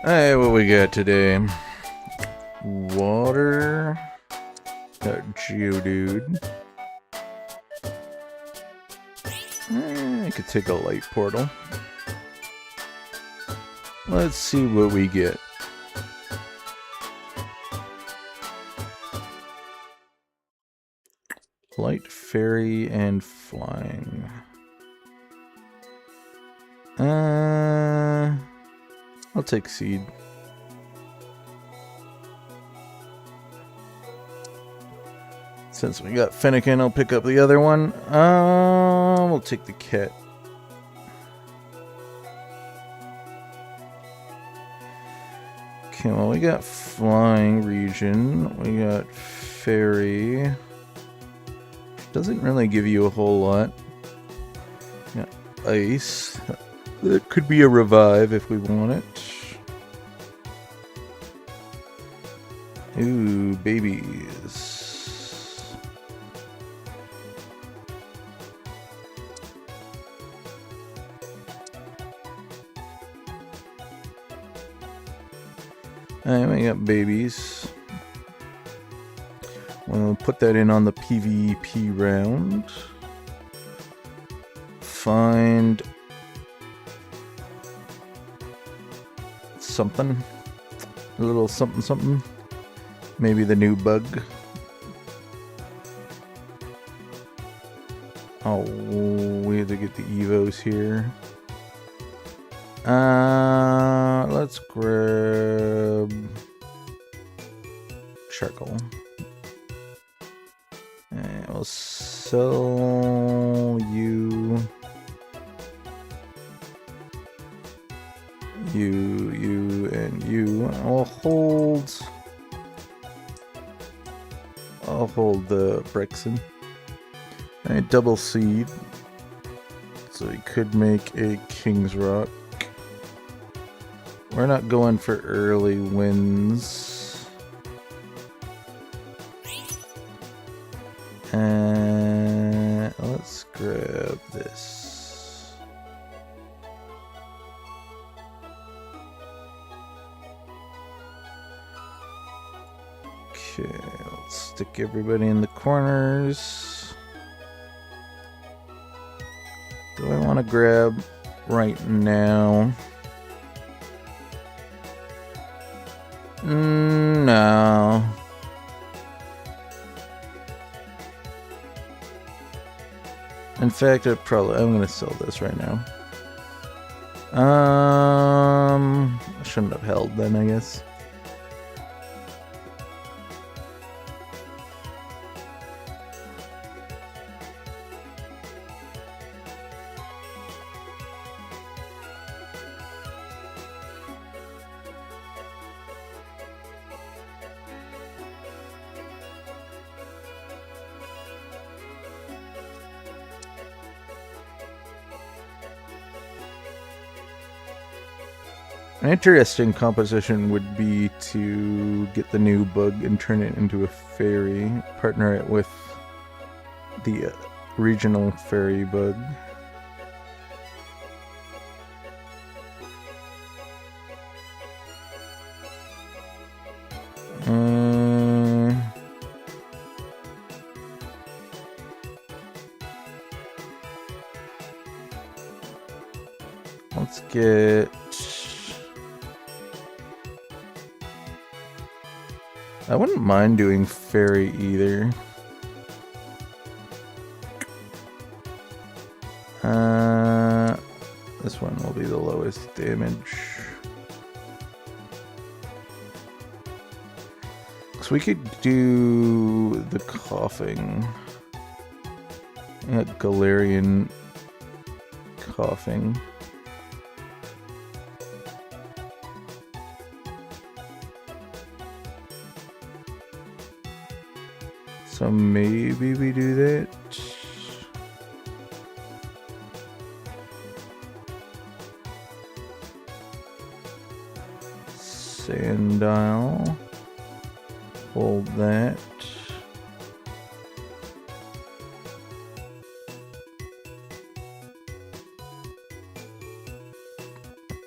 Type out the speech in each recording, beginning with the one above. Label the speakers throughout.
Speaker 1: Hey, what we got today? Water. Got Geodude. I could take a light portal. Let's see what we get. Light, fairy, and flying. I'll take seed. Since we got Fennekin, I'll pick up the other one. We'll take the cat. Okay, well, we got flying region. We got fairy. Doesn't really give you a whole lot. Got ice. That could be a revive if we want it. Ooh, babies. Alright, we got babies. We'll put that in on the PvP round. Find something. A little something something. Maybe the new bug. Oh, we have to get the Evos here. Let's grab charcoal. And we'll sell you, and you. I'll hold the Brexen. And double seed. So we could make a King's Rock. We're not going for early wins. Let's grab this. Okay, let's stick everybody in the corners. Do I want to grab right now? No. In fact, I'm gonna sell this right now. I shouldn't have held then, I guess. An interesting composition would be to get the new bug and turn it into a fairy, partner it with the regional fairy bug. Let's get... I wouldn't mind doing fairy either. This one will be the lowest damage. So we could do the coughing. Galarian coughing. So maybe we do that. Sandile. Hold that.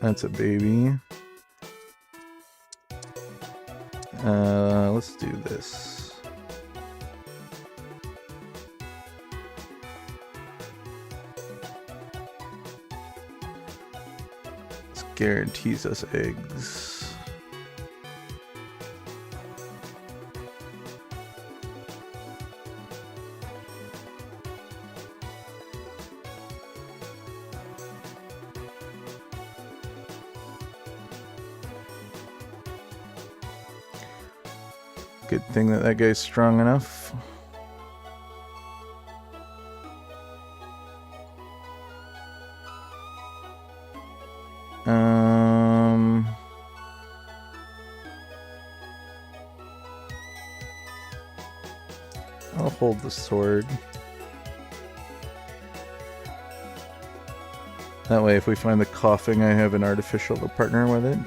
Speaker 1: That's a baby. Let's do this. This guarantees us eggs. Good thing that guy's strong enough. I'll hold the sword. That way, if we find the coughing, I have an artificial to partner with it.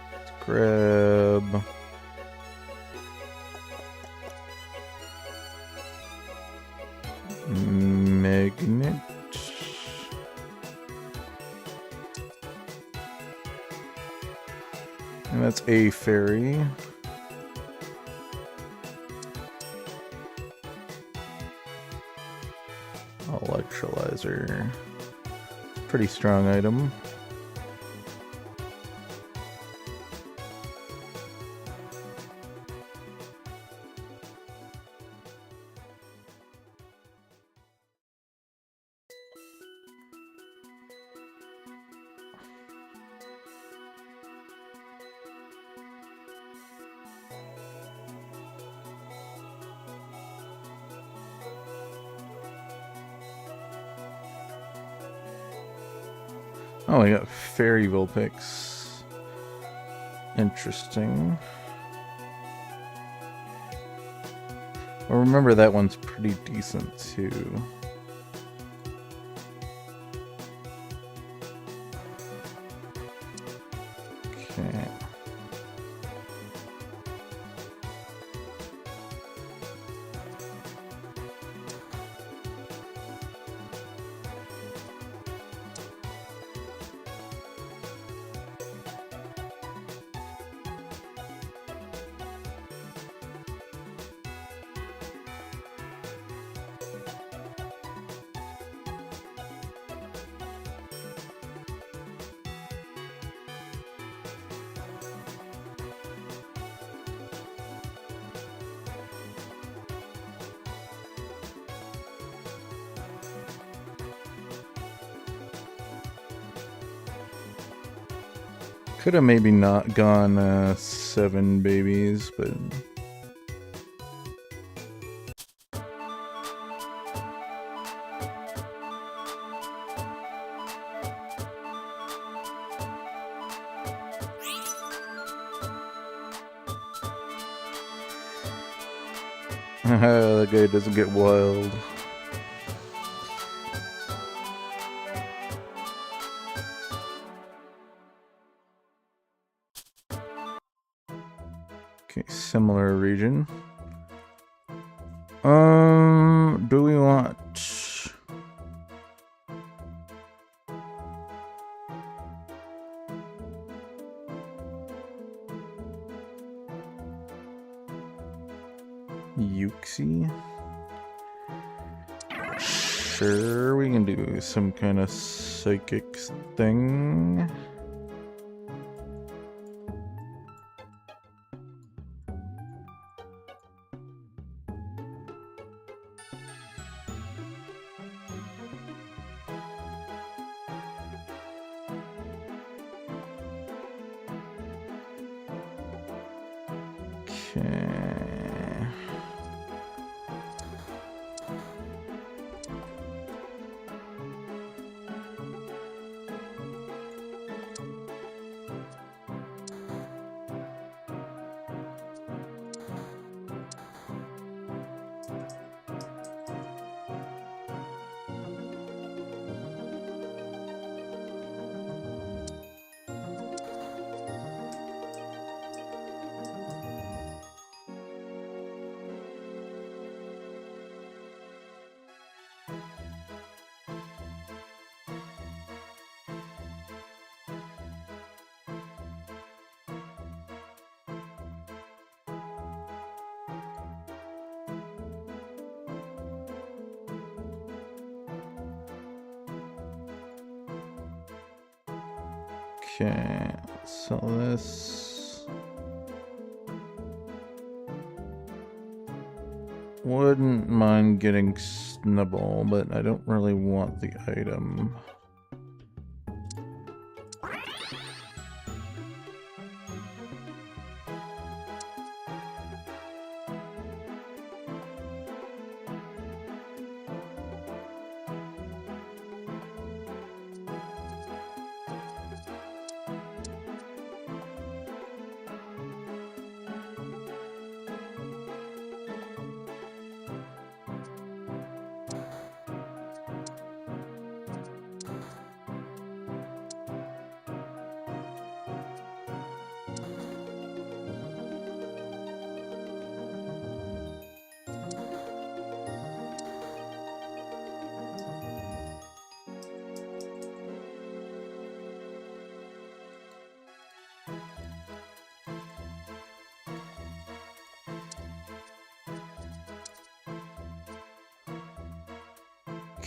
Speaker 1: Let's grab magnet. And that's a fairy. Electrolyzer. Pretty strong item. Oh, I got fairy Vulpix. Interesting. Well, remember that one's pretty decent too. Okay. Could have maybe not gone 7 babies, but that guy doesn't get wild. Okay, similar region. Do we want Uxie? Sure, we can do some kind of psychic thing. Okay, so this wouldn't mind getting Snubble, but I don't really want the item.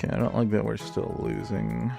Speaker 1: Okay, I don't like that we're still losing.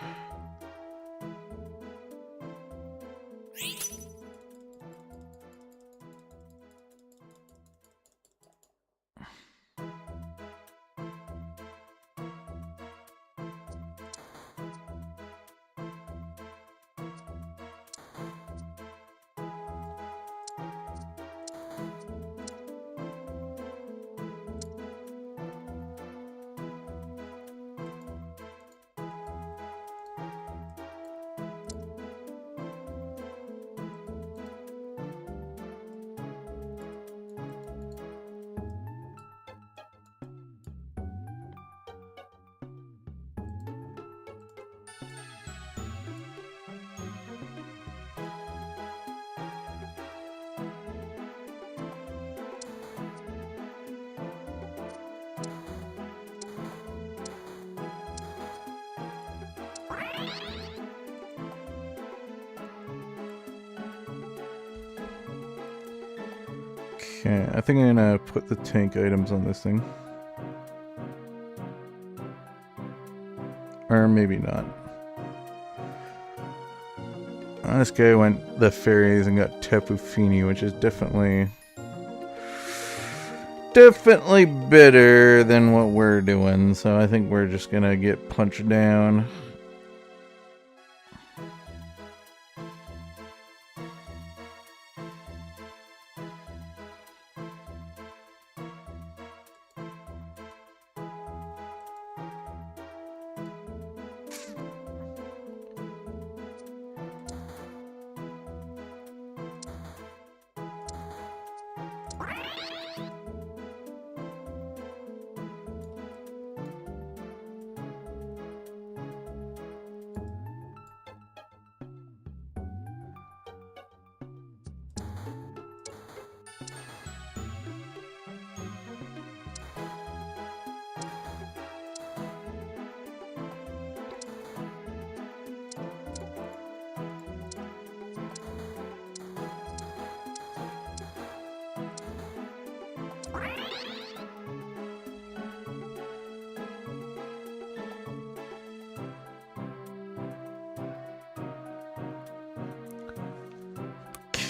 Speaker 1: Okay, I think I'm gonna put the tank items on this thing. Or maybe not. This guy went the fairies and got Tapu Fini, which is definitely better than what we're doing. So I think we're just gonna get punched down.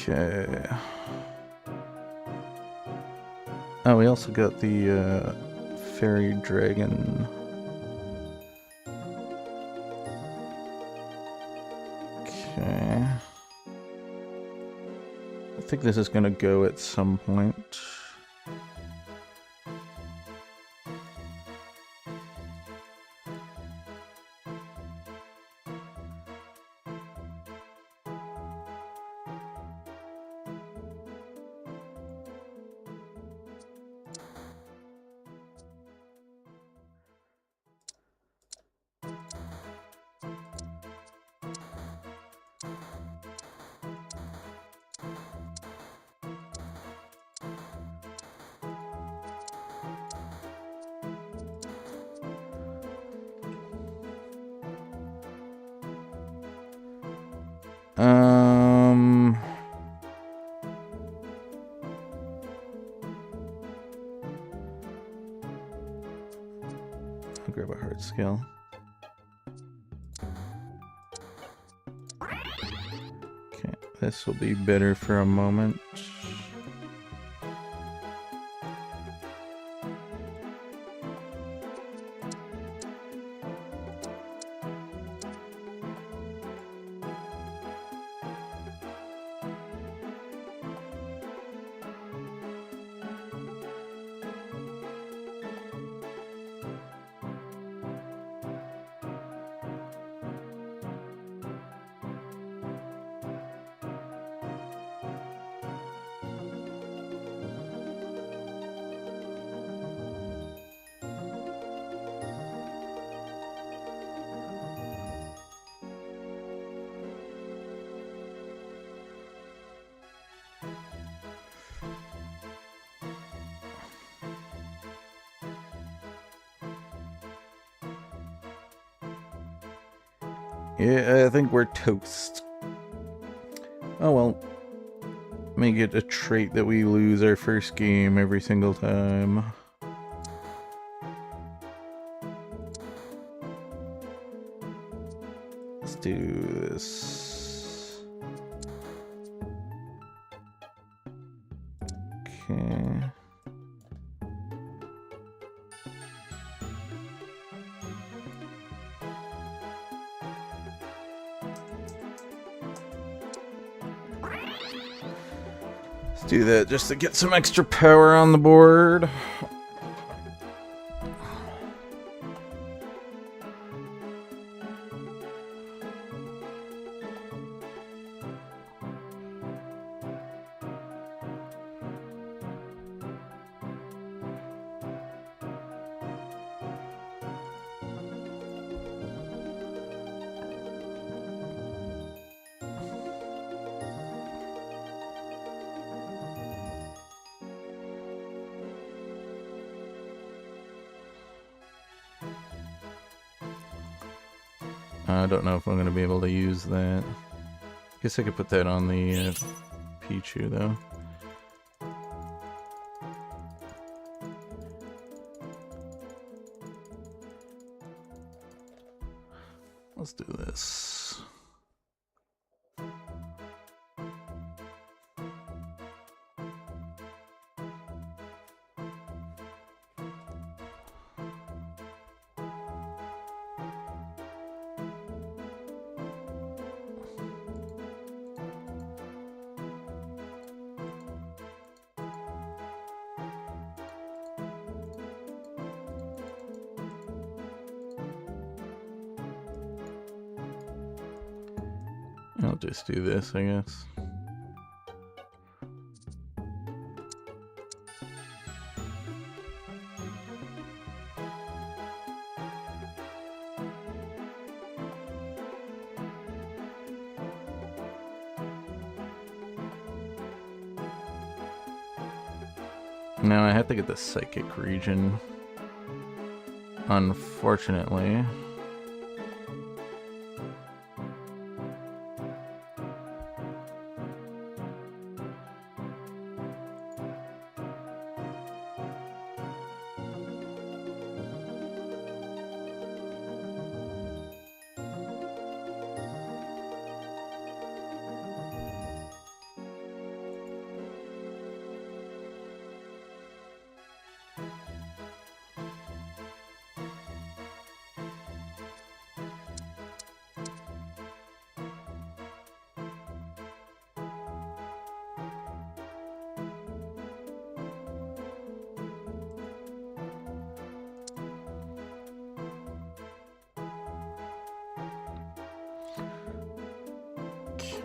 Speaker 1: Okay. Oh, we also got the fairy dragon. Okay. I think this is gonna go at some point. I'll grab a heart scale. Okay, this will be better for a moment. Yeah, I think we're toast. Oh well. Make it a trait that we lose our first game every single time. Let's do this. Okay. Do that just to get some extra power on the board. I don't know if I'm going to be able to use that. Guess I could put that on the Pichu, though. Let's do this. I'll just do this, I guess. Now I have to get the psychic region. Unfortunately.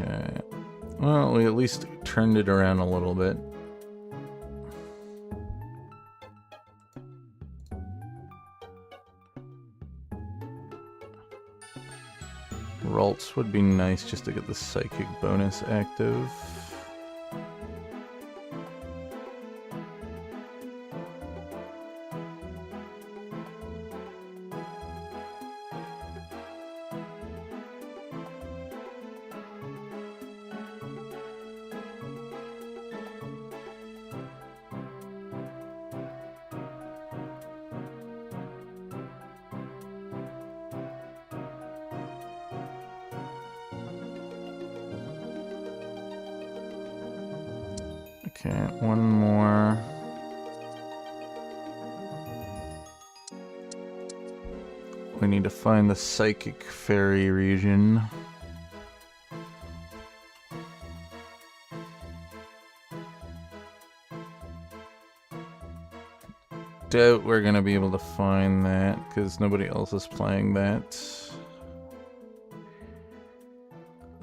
Speaker 1: Okay. Well, we at least turned it around a little bit. Ralts would be nice just to get the psychic bonus active. Okay, one more. We need to find the Psychic Fairy region. Doubt we're gonna be able to find that because nobody else is playing that.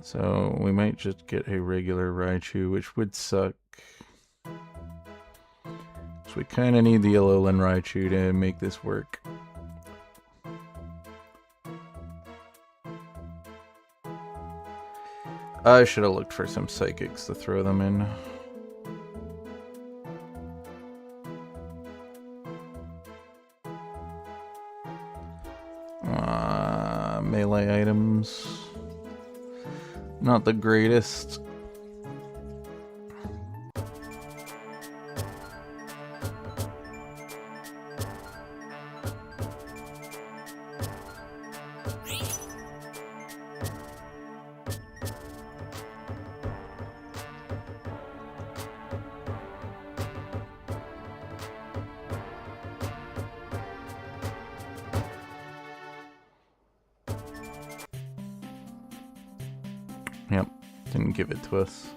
Speaker 1: So we might just get a regular Raichu, which would suck. So we kind of need the Alolan Raichu to make this work. I should have looked for some Psychics to throw them in. Melee items. Not the greatest. Yep, didn't give it to us.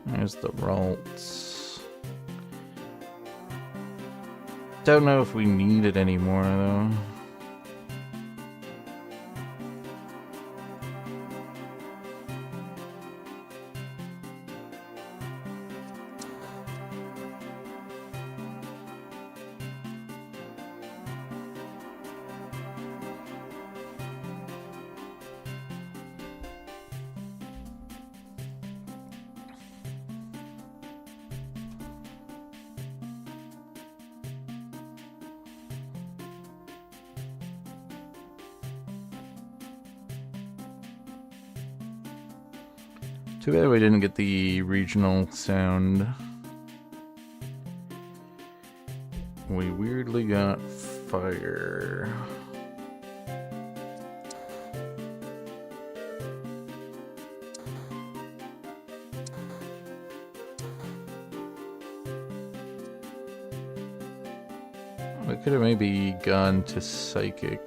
Speaker 1: There's the Ralts. Don't know if we need it anymore though. Too bad we didn't get the regional sound. We weirdly got fire. We could have maybe gone to Psychic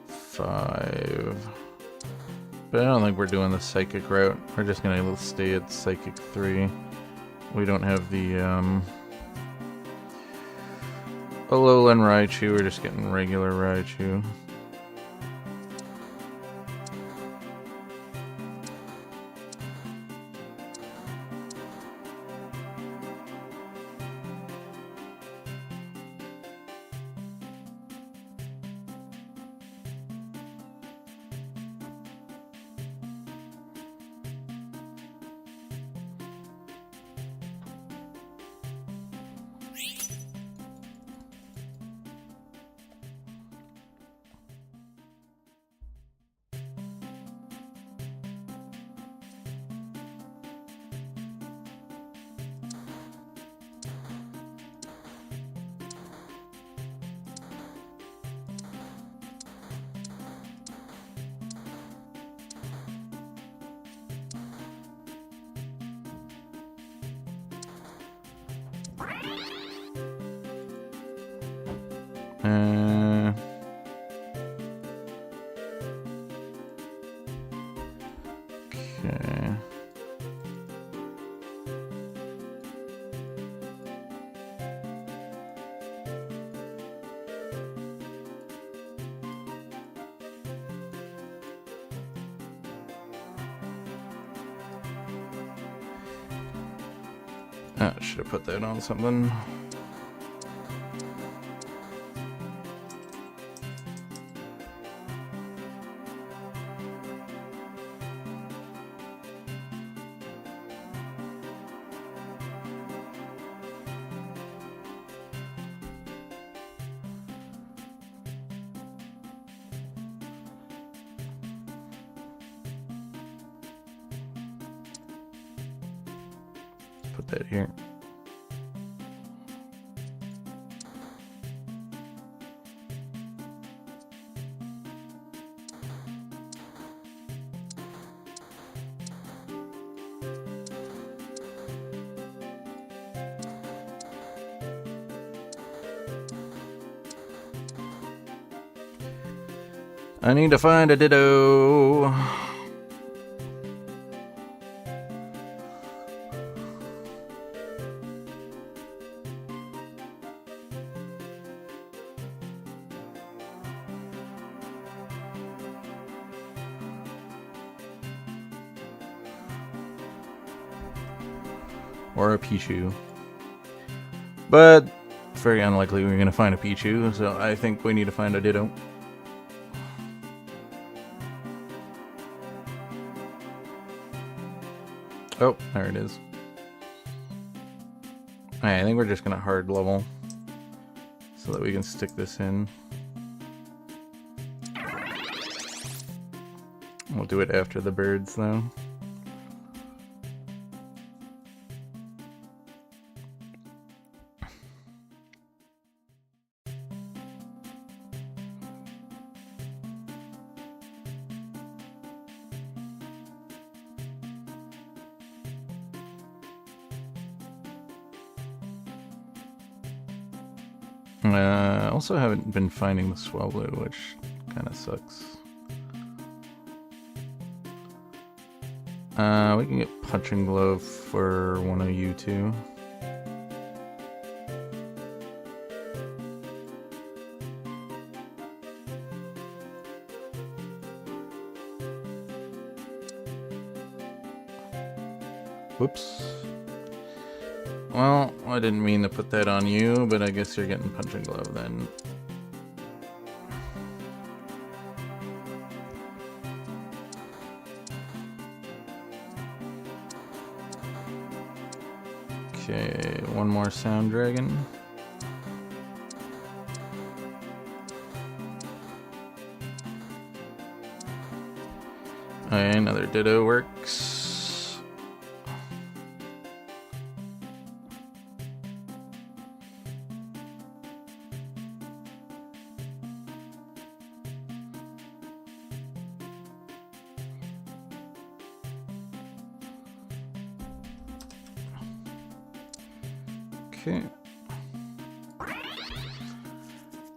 Speaker 1: 5. But I don't think we're doing the Psychic route. We're just gonna stay at Psychic 3. We don't have the Alolan Raichu, we're just getting regular Raichu. Okay. Oh, should have put that on something. Put that here. I need to find a Ditto. Or a Pichu. But very unlikely we're going to find a Pichu, so I think we need to find a Ditto. Oh, there it is. Alright, I think we're just going to hard level so that we can stick this in. We'll do it after the birds, though. Also haven't been finding the Swellow, which kind of sucks. We can get Punching Glove for one of you two. Whoops. Well, I didn't mean to put that on you, but I guess you're getting Punching Glove then. Okay, one more Sound Dragon. Okay, another Ditto works. Okay.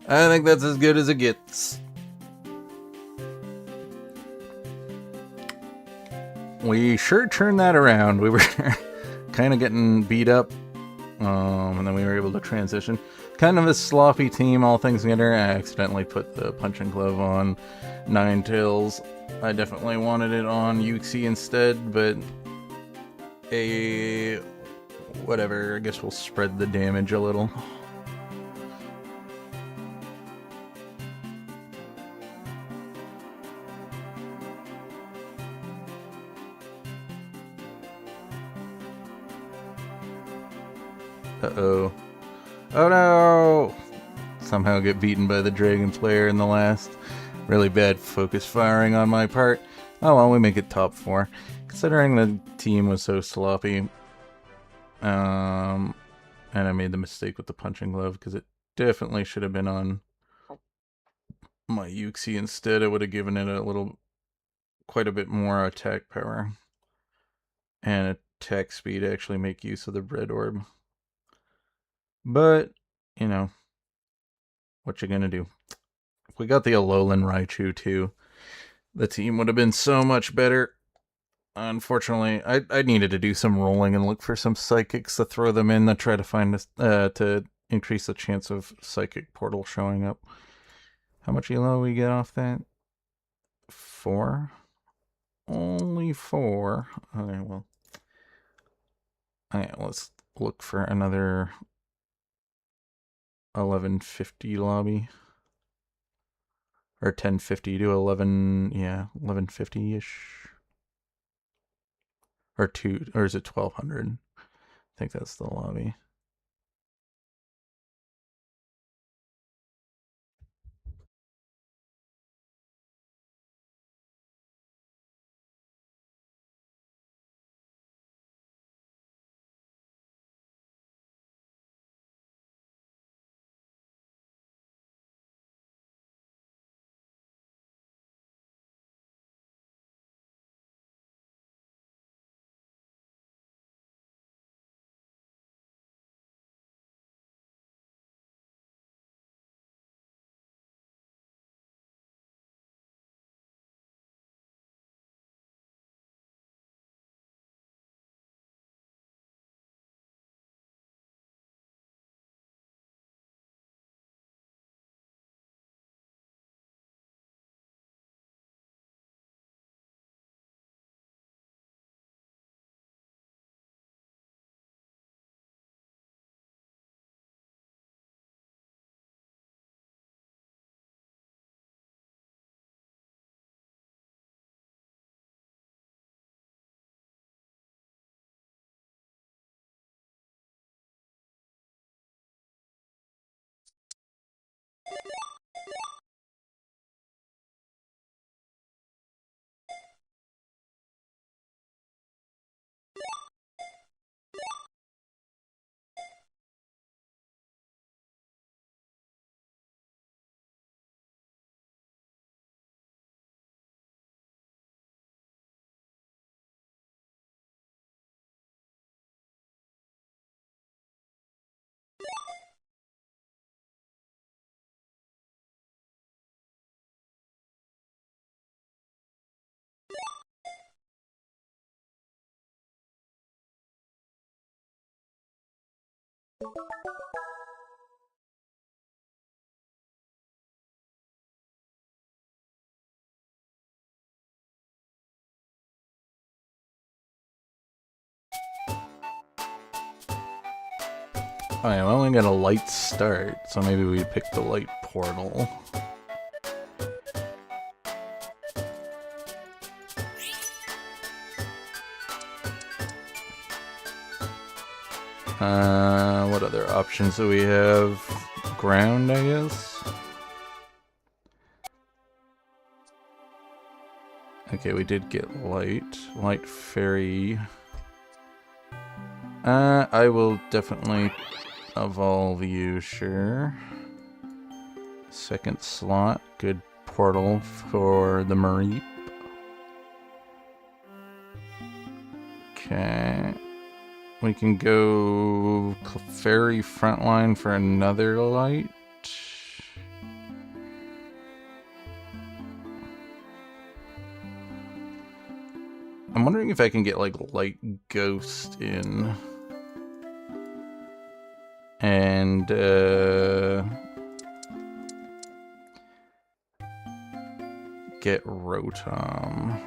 Speaker 1: I think that's as good as it gets. We sure turned that around. We were kind of getting beat up, and then we were able to transition. Kind of a sloppy team, all things together. I accidentally put the Punching Glove on Ninetales. I definitely wanted it on Uxie instead, but whatever. I guess we'll spread the damage a little. Uh-oh. Oh no! Somehow get beaten by the Dragon player in the last. Really bad focus firing on my part. Oh well, we make it top 4. Considering the team was so sloppy. And I made the mistake with the Punching Glove, because it definitely should have been on my Uxie instead. I would have given it quite a bit more attack power. And attack speed to actually make use of the red orb. But, you know, What you gonna do? If we got the Alolan Raichu too, the team would have been so much better. Unfortunately, I needed to do some rolling and look for some psychics to throw them in to try to find to increase the chance of Psychic Portal showing up. How much elo we get off that? 4? Only 4. Okay, well. Alright, let's look for another 1150 lobby. Or 1050 to 11, yeah, 1150-ish. Or is it 1200? I think that's the lobby. Alright, well, we got a light start, so maybe we pick the light portal. What other options do we have? Ground, I guess? Okay, we did get light. Light fairy. I will definitely evolve you, sure. Second slot, good portal for the Mareep. Okay. We can go Clefairy frontline for another light. I'm wondering if I can get like Light Ghost in. And get Rotom.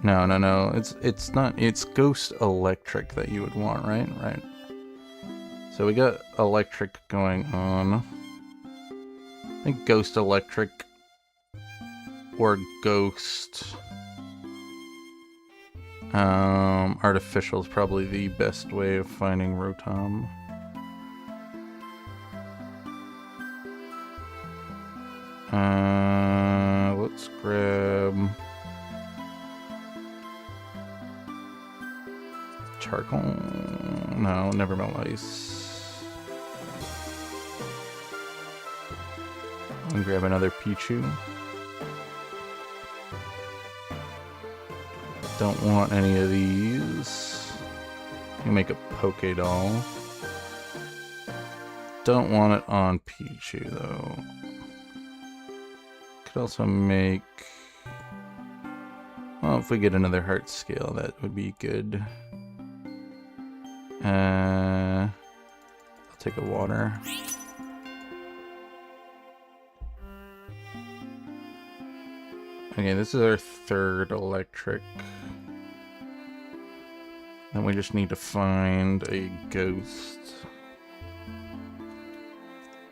Speaker 1: No. It's not. It's Ghost Electric that you would want, right? Right. So we got Electric going on. I think Ghost Electric or Ghost Artificial is probably the best way of finding Rotom. Let's grab Charcoal. No, never melt ice. And grab another Pichu. Don't want any of these. You make a Poké Doll. don't want it on Pichu, though. Could also make... Well, if we get another heart scale, that would be good. I'll take a water. Okay, this is our third electric. Then we just need to find a ghost.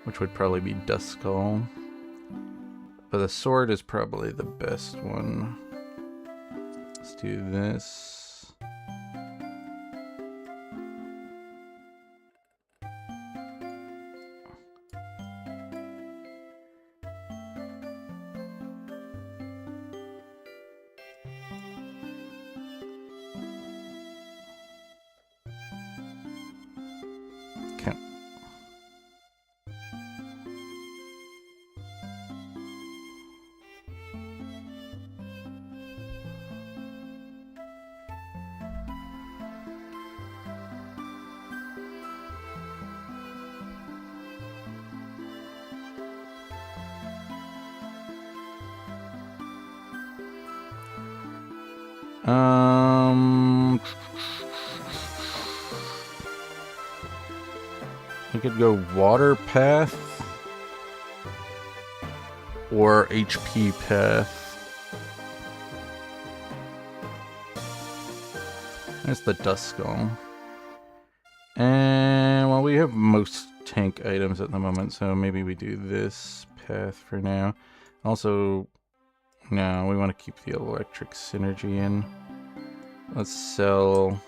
Speaker 1: Which would probably be Duskull. But the sword is probably the best one. Let's do this. Okay. We could go water path or HP path. There's the Duskull. And well, we have most tank items at the moment, so maybe we do this path for now. Also, no, we want to keep the electric synergy in. Let's sell.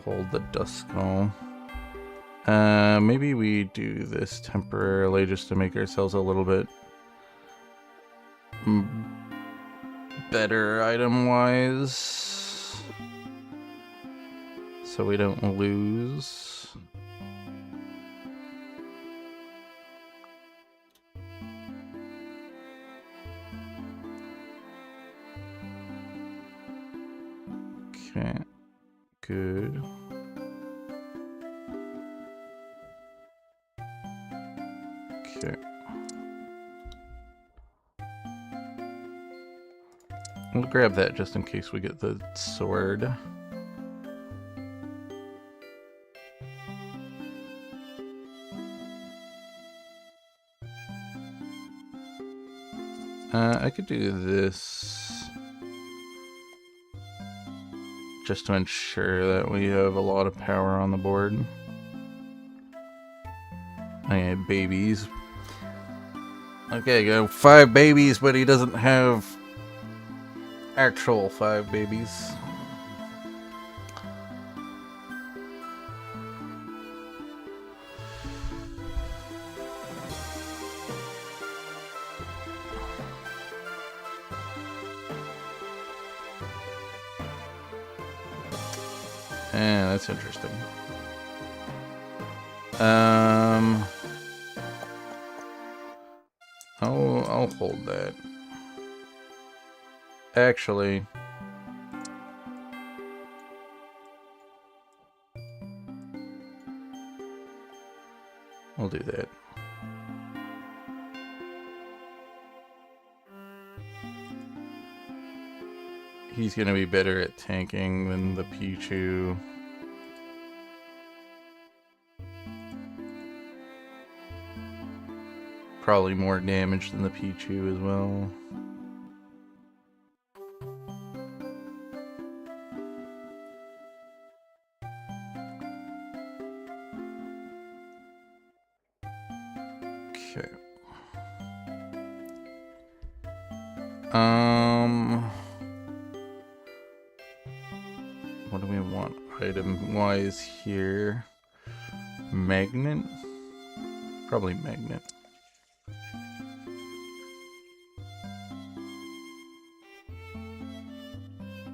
Speaker 1: Hold the Duskull. Maybe we do this temporarily just to make ourselves a little bit better item-wise, so we don't lose. Okay, good. Okay. We'll grab that just in case we get the sword. I could do this just to ensure that we have a lot of power on the board. Okay, babies. Okay, go 5 babies, but he doesn't have actual 5 babies. Yeah, that's interesting. I'll hold that. Actually, we'll do that. He's gonna be better at tanking than the Pichu. Probably more damage than the Pichu as well. Okay. What do we want item-wise here? Magnet? Probably magnet.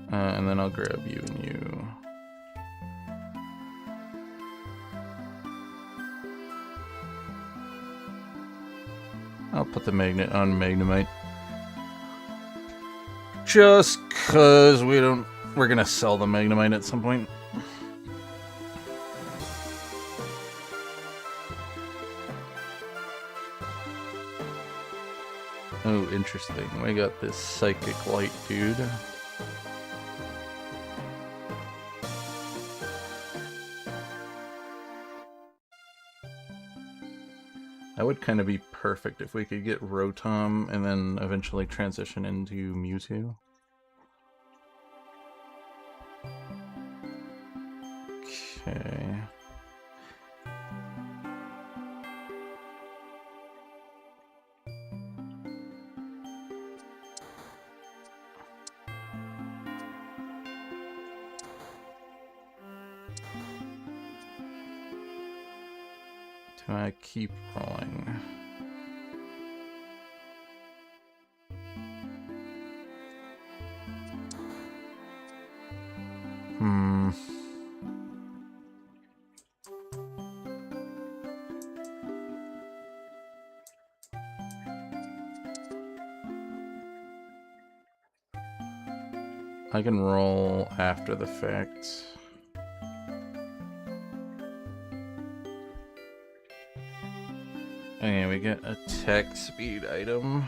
Speaker 1: And then I'll grab you and you. I'll put the magnet on Magnemite. Just cause we're gonna sell the Magnemite at some point. Oh, interesting. We got this psychic light dude. That would kind of be perfect if we could get Rotom and then eventually transition into Mewtwo. Okay. Do I keep rolling? I can roll after the fact. Okay, we get a tech speed item.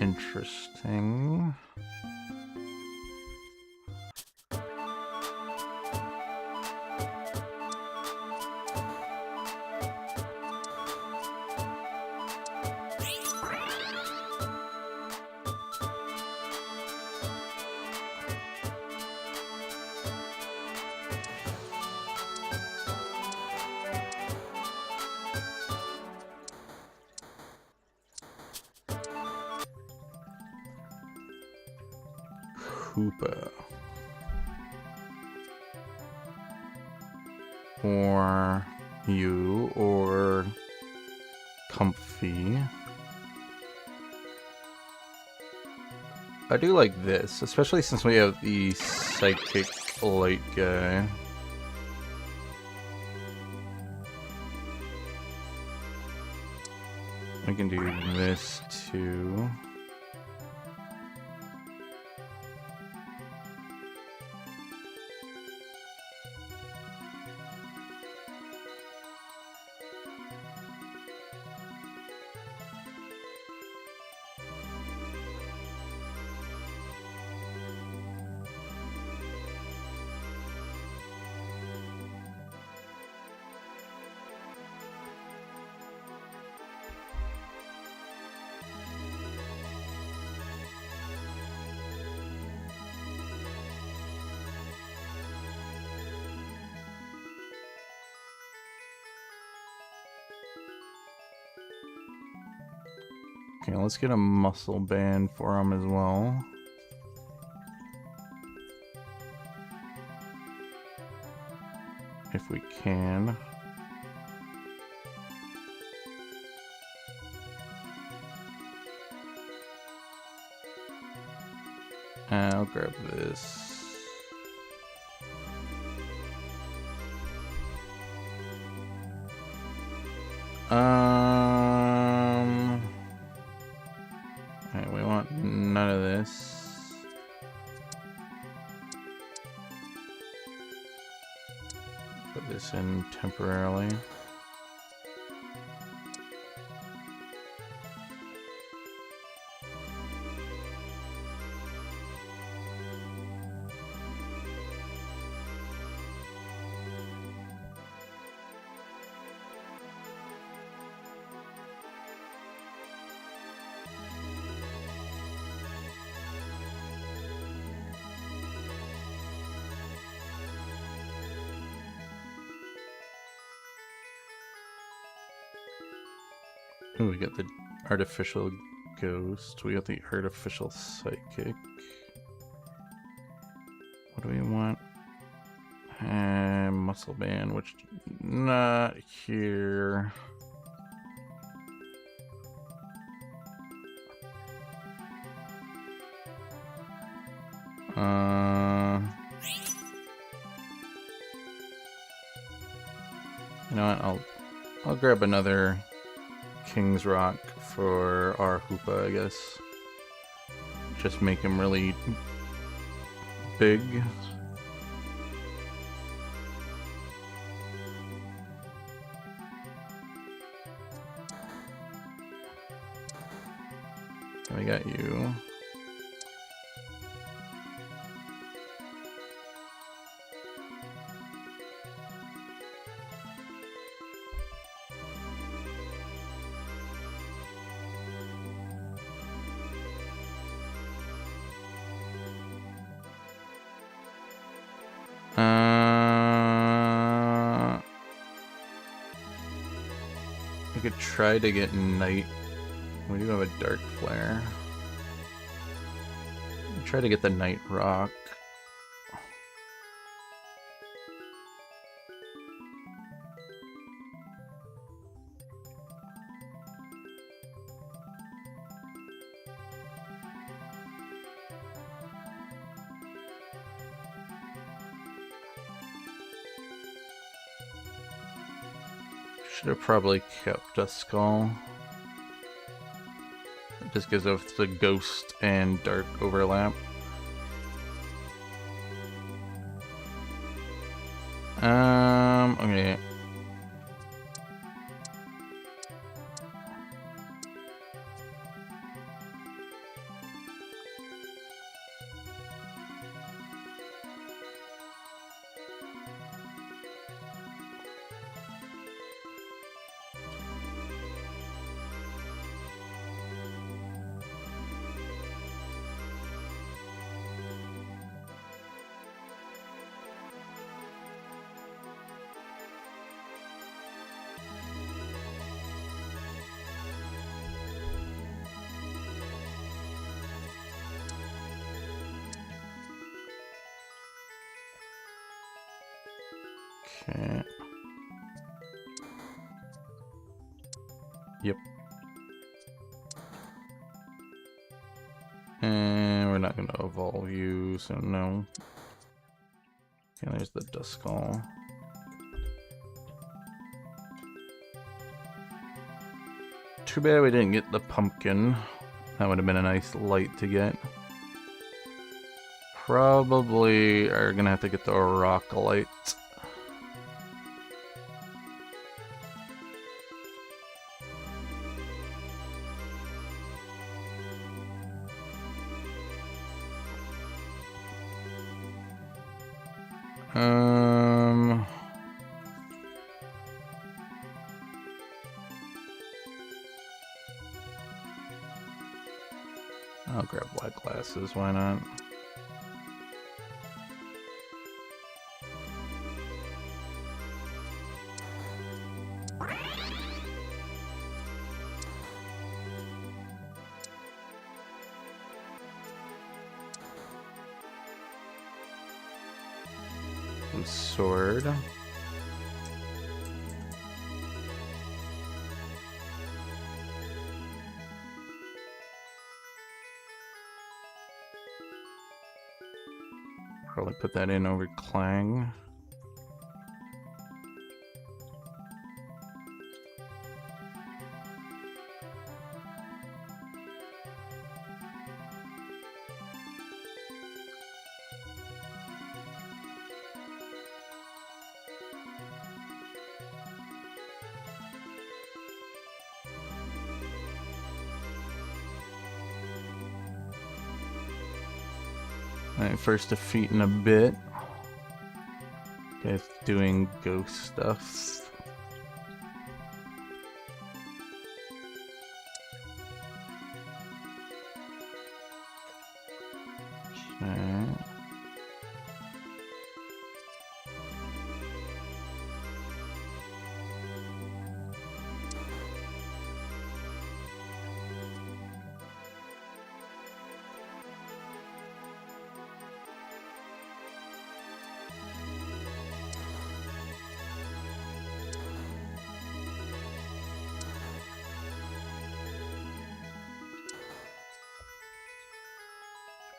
Speaker 1: Interesting. Hoopa. Or you, or Comfy. I do like this, especially since we have the psychic light guy. We can do this too. Okay, let's get a muscle band for him as well. If we can. I'll grab this. Alright, we want none of this. Put this in temporarily. Ooh, we got the artificial ghost. We got the artificial psychic. What do we want? Muscle band, which not here. You know what? I'll grab another King's Rock for our Hoopa, I guess. Just make him really big. we got you. We could try to get Night. We do have a Dark Flare. Try to get the Night Rock. Should have probably kept a Skull. Just because of the Ghost and Dark overlap. Okay. Okay. Yep. And we're not going to evolve you, so no. Okay, there's the Duskull. Too bad we didn't get the pumpkin. That would have been a nice light to get. Probably are going to have to get the rock light. I'll grab black glasses, why not? Sword. Probably put that in over Clang. Alright, first defeat in a bit. Guys doing ghost stuff. Okay.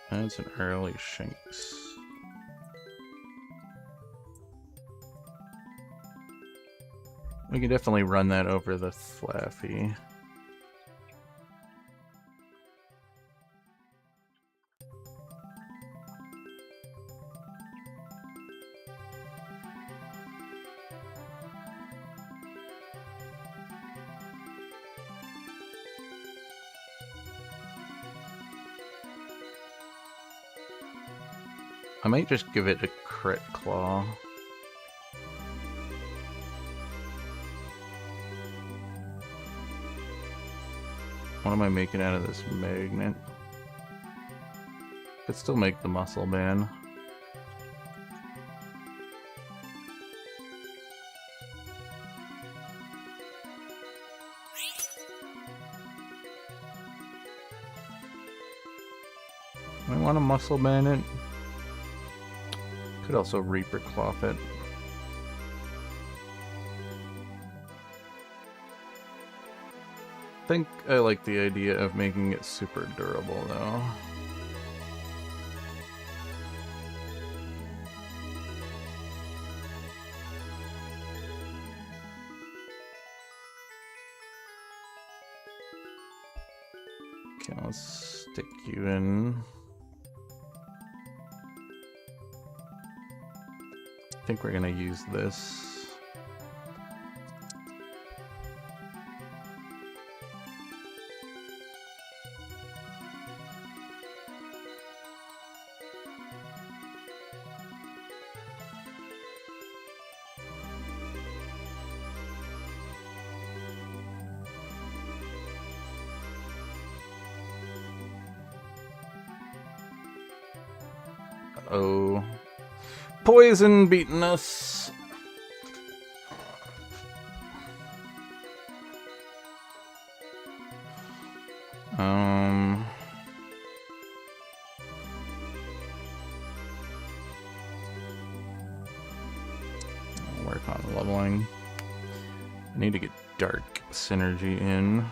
Speaker 1: That's an early Shinx. We can definitely run that over the Flaffy. I might just give it a crit claw. What am I making out of this magnet? Could still make the muscle band. I want a muscle band it. Could also Reaper Cloth it. I think I like the idea of making it super durable though. Okay, let's stick you in. I think we're gonna use this. Oh, poison beating us. Work on leveling. I need to get dark synergy in.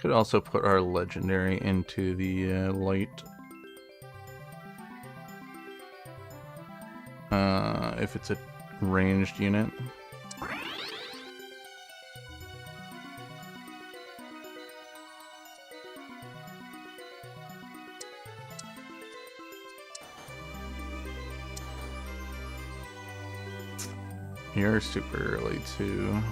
Speaker 1: Could also put our legendary into the light. If it's a ranged unit. You're super early too.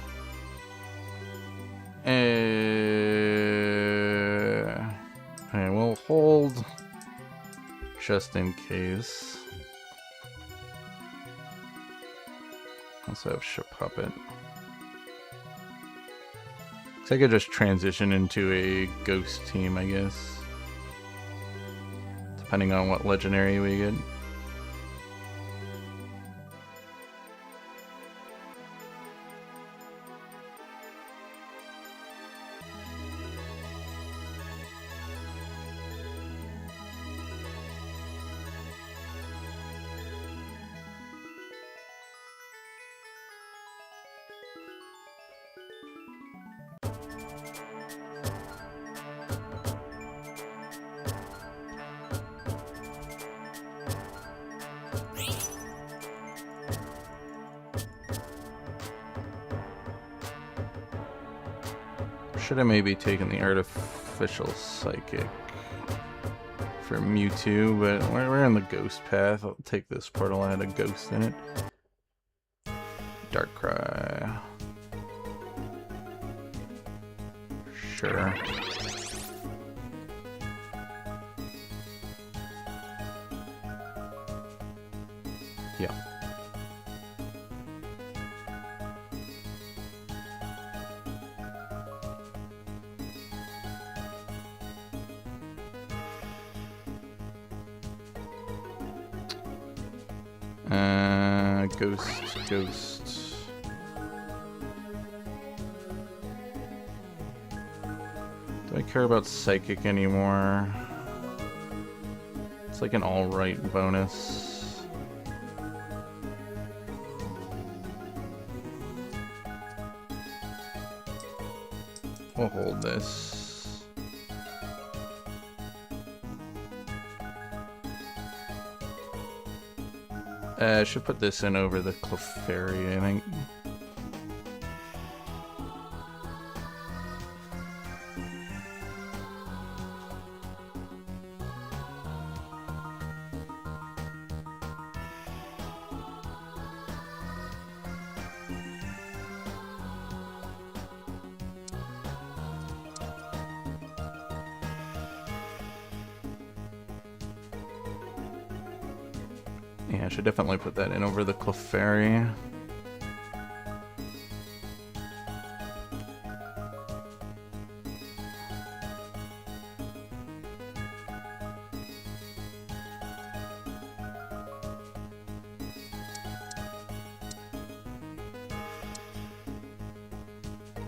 Speaker 1: And we'll hold just in case. Also have Shapuppet. So I could just transition into a ghost team, I guess. Depending on what legendary we get. Should have maybe taken the artificial psychic for Mewtwo, but we're in the ghost path. I'll take this portal that had a ghost in it. Darkrai. Sure. Yeah. Ghost. Do I care about Psychic anymore? It's like an alright bonus. We'll hold this. I should put this in over the Clefairy, I think. Yeah, I should definitely put that in over the Clefairy.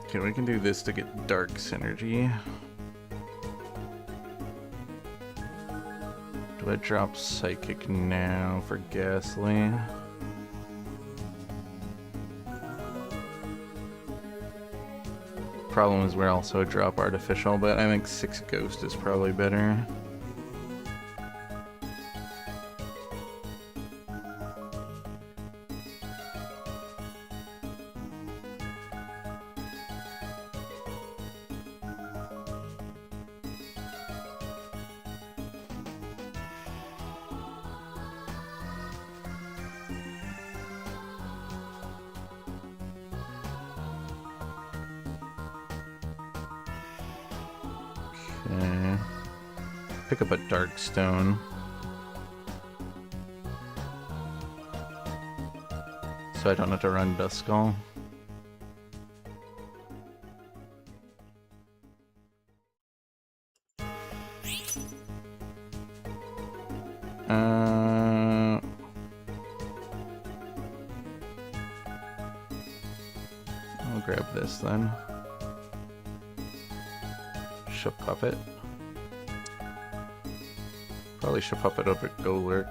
Speaker 1: Okay, we can do this to get dark synergy. Do I drop Psychic now for Ghastly? Problem is we also drop Artificial, but I think 6 Ghost is probably better. Okay. Pick up a Darkstone. So I don't have to run Duskull. I'll grab this then. Should Puppet. Probably should Puppet over Golurk.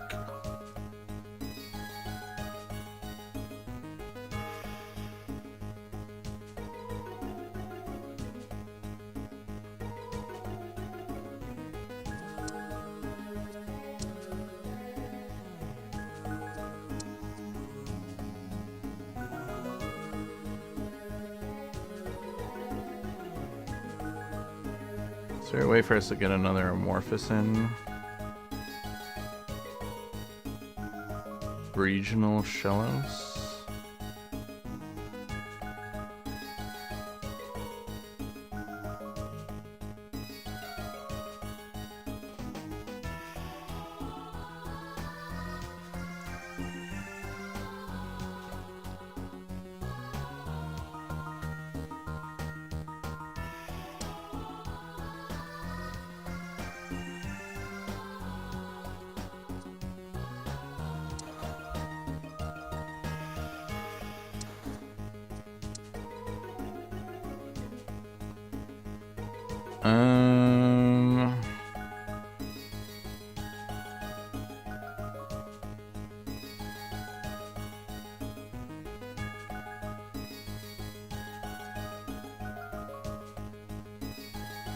Speaker 1: Is there a way for us to get another Amorphous in? Regional Shellos?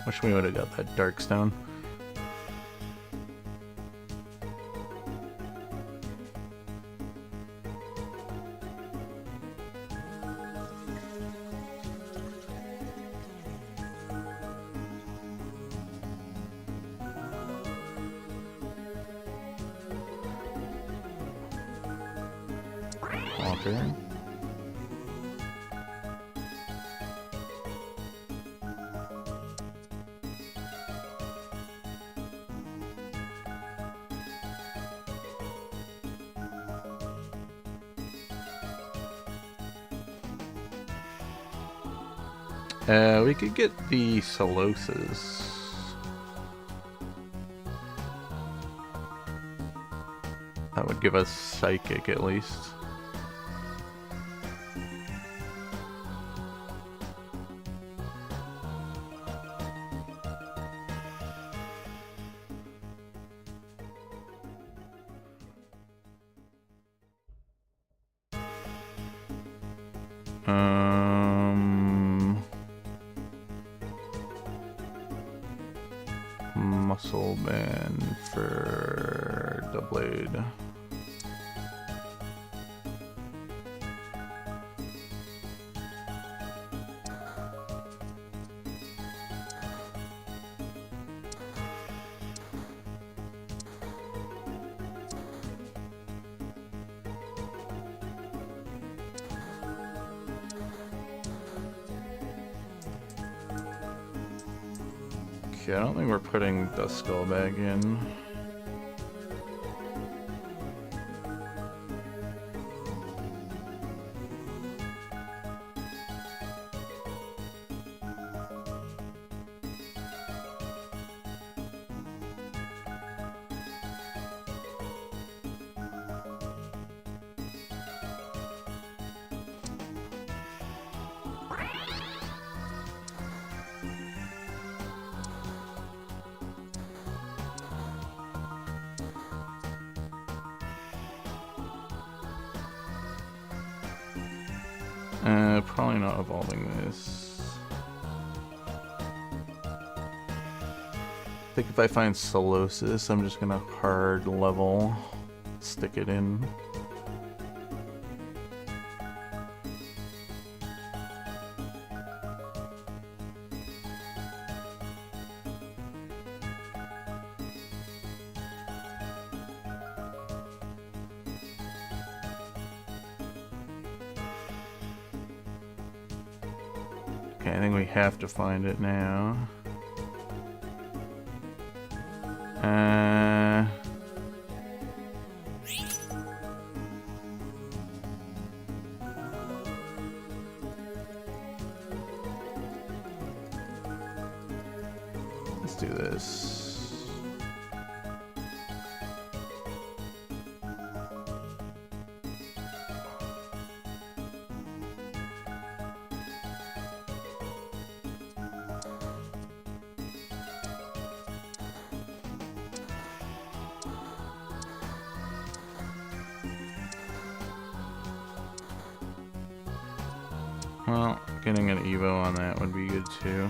Speaker 1: Wish we would have got that Darkstone. Okay. We could get the Solosis. That would give us Psychic at least. Muscle Band for the Blade. Okay, I don't think we're putting Duskull back in. Probably not evolving this. I think if I find Solosis, I'm just gonna hard level, stick it in. Okay, I think we have to find it now. Let's do this. Well, getting an Evo on that would be good too.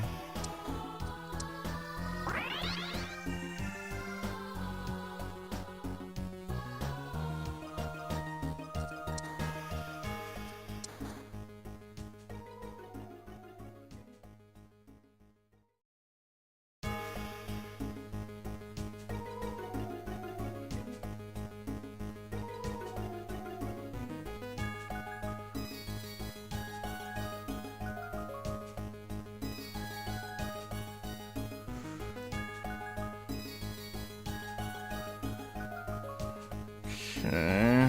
Speaker 1: Okay.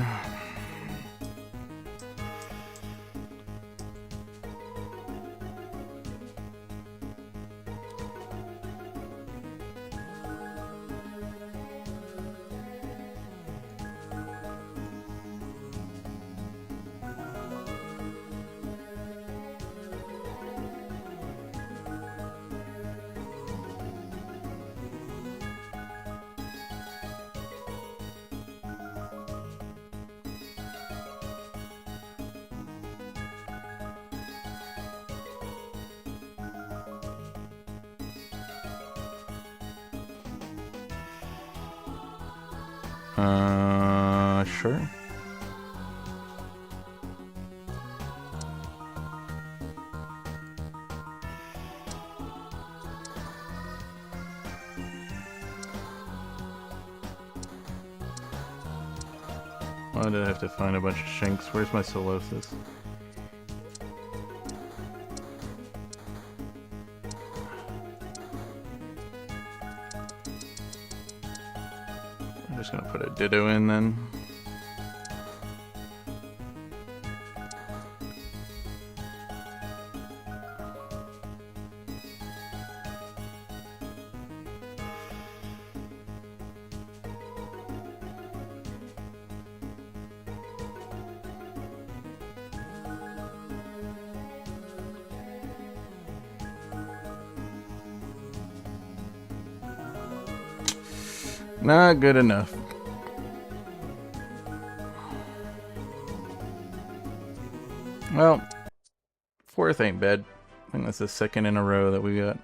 Speaker 1: Sure. Why did I have to find a bunch of Shinx? Where's my Solosis? I'm just gonna put a Ditto in then. Not good enough. Well, fourth ain't bad. I think that's the second in a row that we got.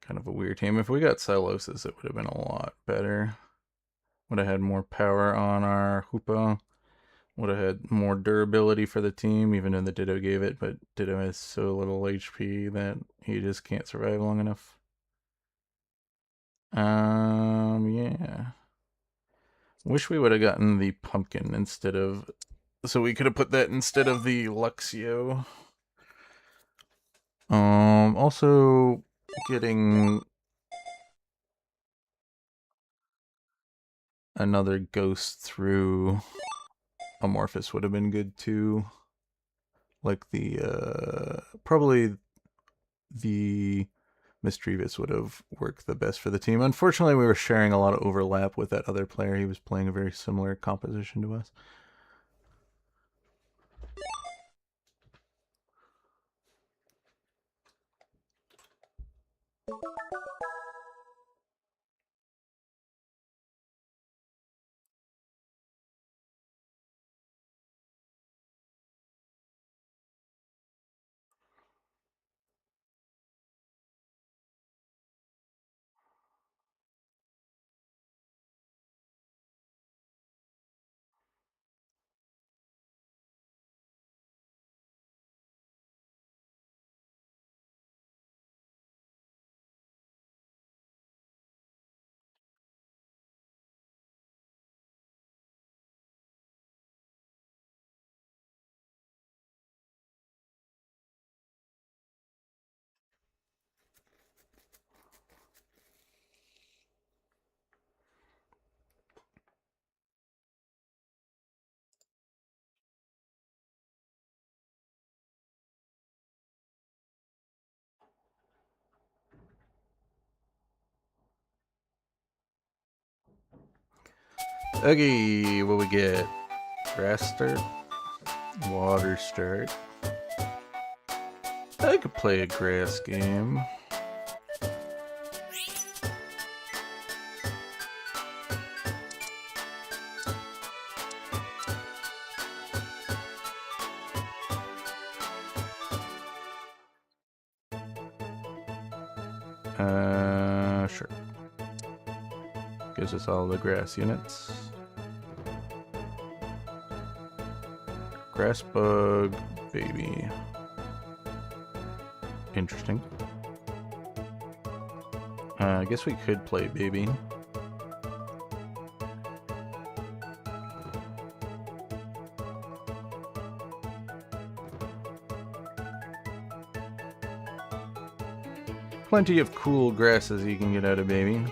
Speaker 1: Kind of a weird team. If we got Solosis, it would have been a lot better. Would have had more power on our Hoopa. Would have had more durability for the team, even though the Ditto gave it, but Ditto has so little HP that he just can't survive long enough. Yeah. Wish we would have gotten the pumpkin instead of... So we could have put that instead of the Luxio. Also, getting another ghost through Amorphous would have been good too. Like probably the Misdreavus would have worked the best for the team. Unfortunately, we were sharing a lot of overlap with that other player. He was playing a very similar composition to us. Okay, what we get? Grass start, water start. I could play a grass game. Sure. Gives us all the grass units. Grass bug, baby. Interesting. I guess we could play baby. Plenty of cool grasses you can get out of baby.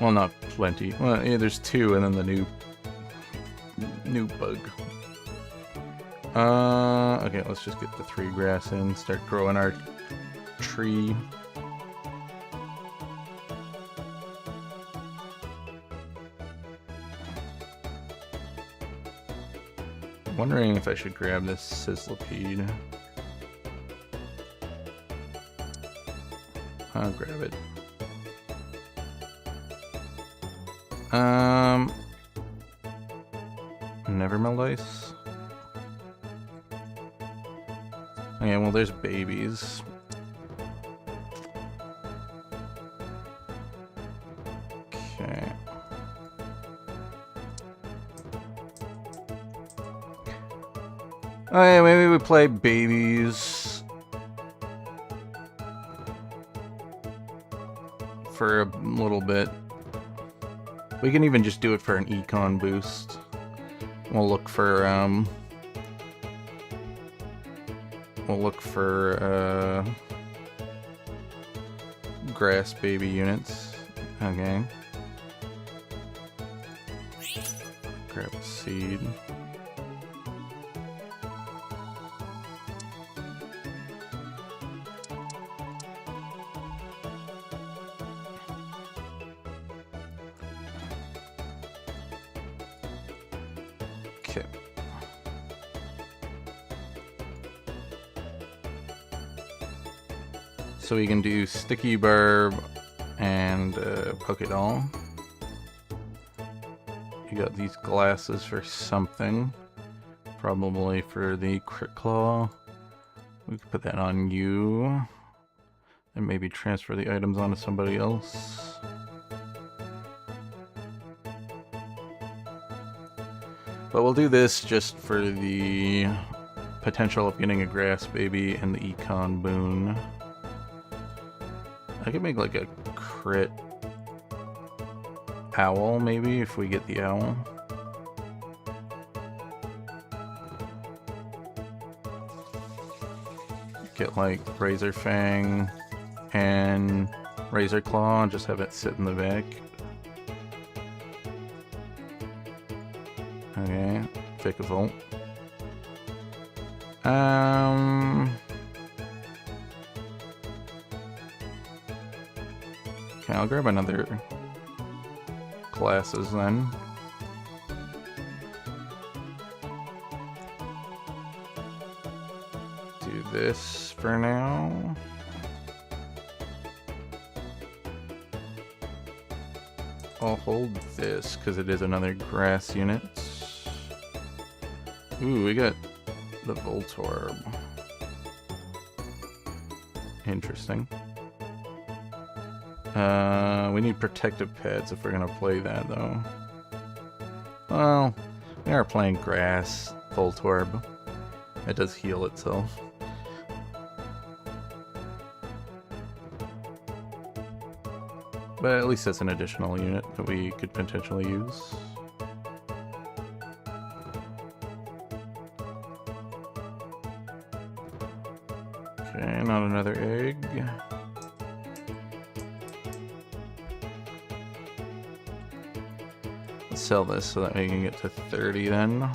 Speaker 1: Well, not plenty. Well, yeah, there's two, and then the new bug. Okay, let's just get the 3 grass in, start growing our tree. Wondering if I should grab this Sizzlipede. I'll grab it. Nevermelt Ice. Okay, well there's babies. Okay. Okay, maybe we play babies for a little bit. We can even just do it for an econ boost. We'll look for grass baby units. Okay. Grab a seed. Okay. So we can do Sticky Barb and Pokédoll. You got these glasses for something. Probably for the Crit Claw. We could put that on you. And maybe transfer the items onto somebody else. But we'll do this just for the potential of getting a grass baby and the econ boon. I could make like a crit owl maybe if we get the owl. get like Razor Fang and Razor Claw and just have it sit in the back. Okay, Vikavolt. Okay, I'll grab another classes then. Do this for now. I'll hold this because it is another grass unit. Ooh, we got the Voltorb. Interesting. We need protective pads if we're gonna play that though. Well, we are playing grass Voltorb. It does heal itself. But at least that's an additional unit that we could potentially use. Okay, not another egg. Let's sell this so that we can get to 30 then.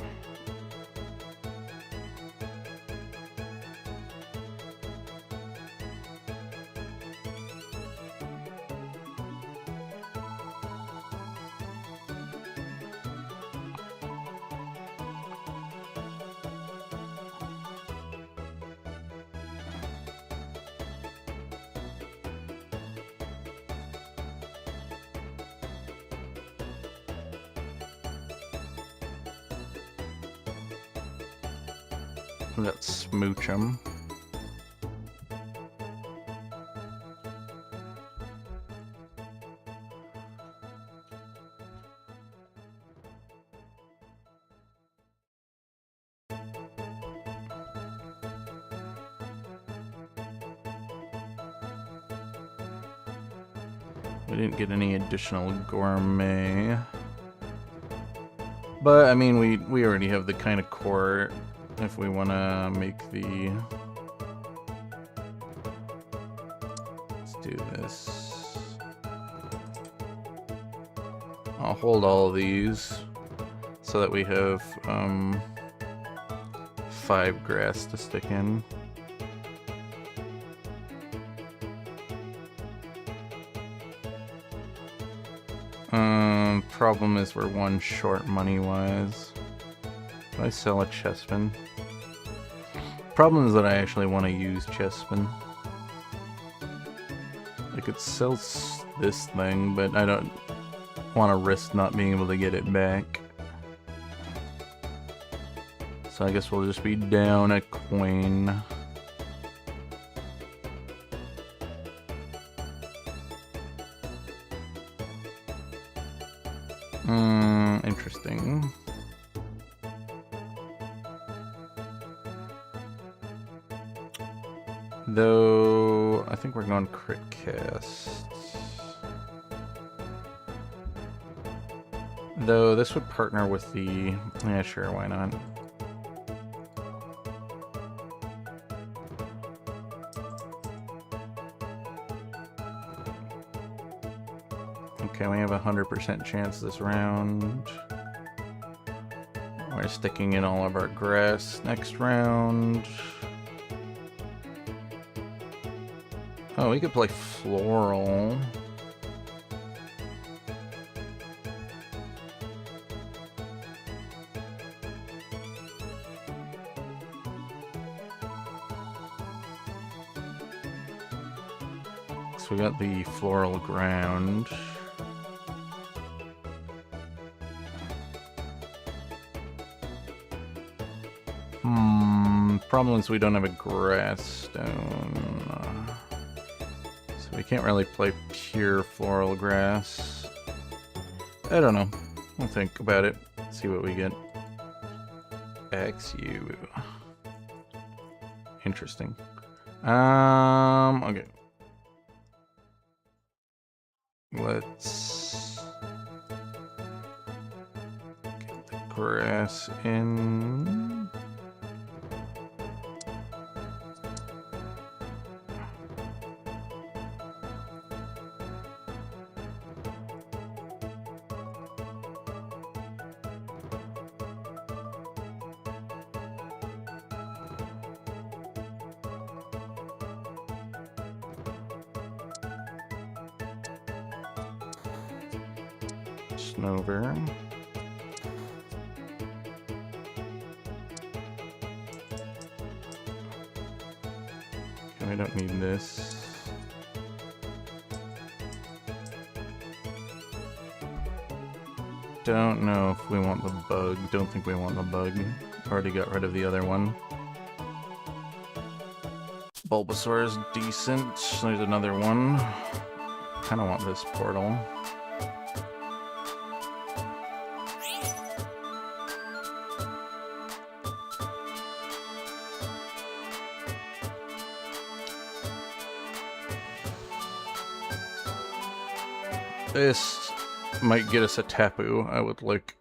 Speaker 1: Let's smooch him. We didn't get any additional gourmet. But, I mean, we already have the kind of core if we want to make the... Let's do this. I'll hold all of these so that we have 5 grass to stick in. Problem is we're 1 short money-wise. Do I sell a Chespin? Problem is that I actually want to use Chespin. I could sell this thing, but I don't want to risk not being able to get it back. So I guess we'll just be down a coin. Interesting. Though, I think we're going crit cast. Though, this would partner with the... Yeah, sure, why not? Okay, we have a 100% chance this round. We're sticking in all of our grass next round. Oh, we could play Floral. So we got the Floral Ground. Problem is we don't have a Grass Stone. So we can't really play pure Floral Grass. I don't know. We'll think about it. See what we get. XU. Interesting. Okay. Let's get the grass in. Snover. Okay, we don't need this. Don't know if we want the bug. Don't think we want the bug. Already got rid of the other one. Bulbasaur is decent. There's another one. Kinda want this portal. This might get us a Tapu. I would like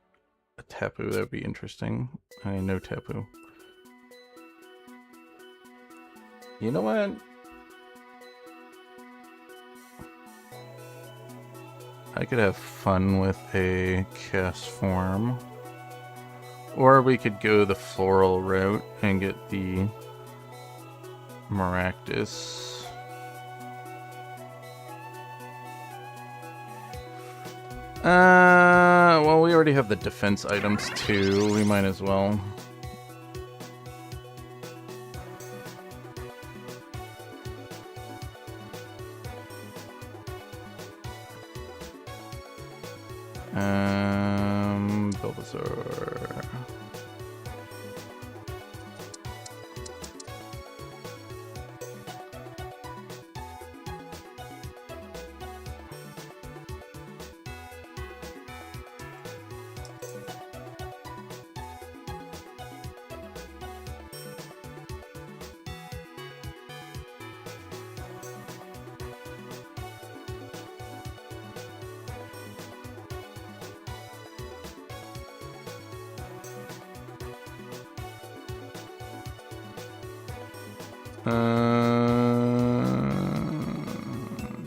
Speaker 1: a Tapu. That would be interesting. I know Tapu. You know what? I could have fun with a cast form. Or we could go the floral route and get the Maractus. Well, we already have the defense items too. We might as well. Bulbasaur.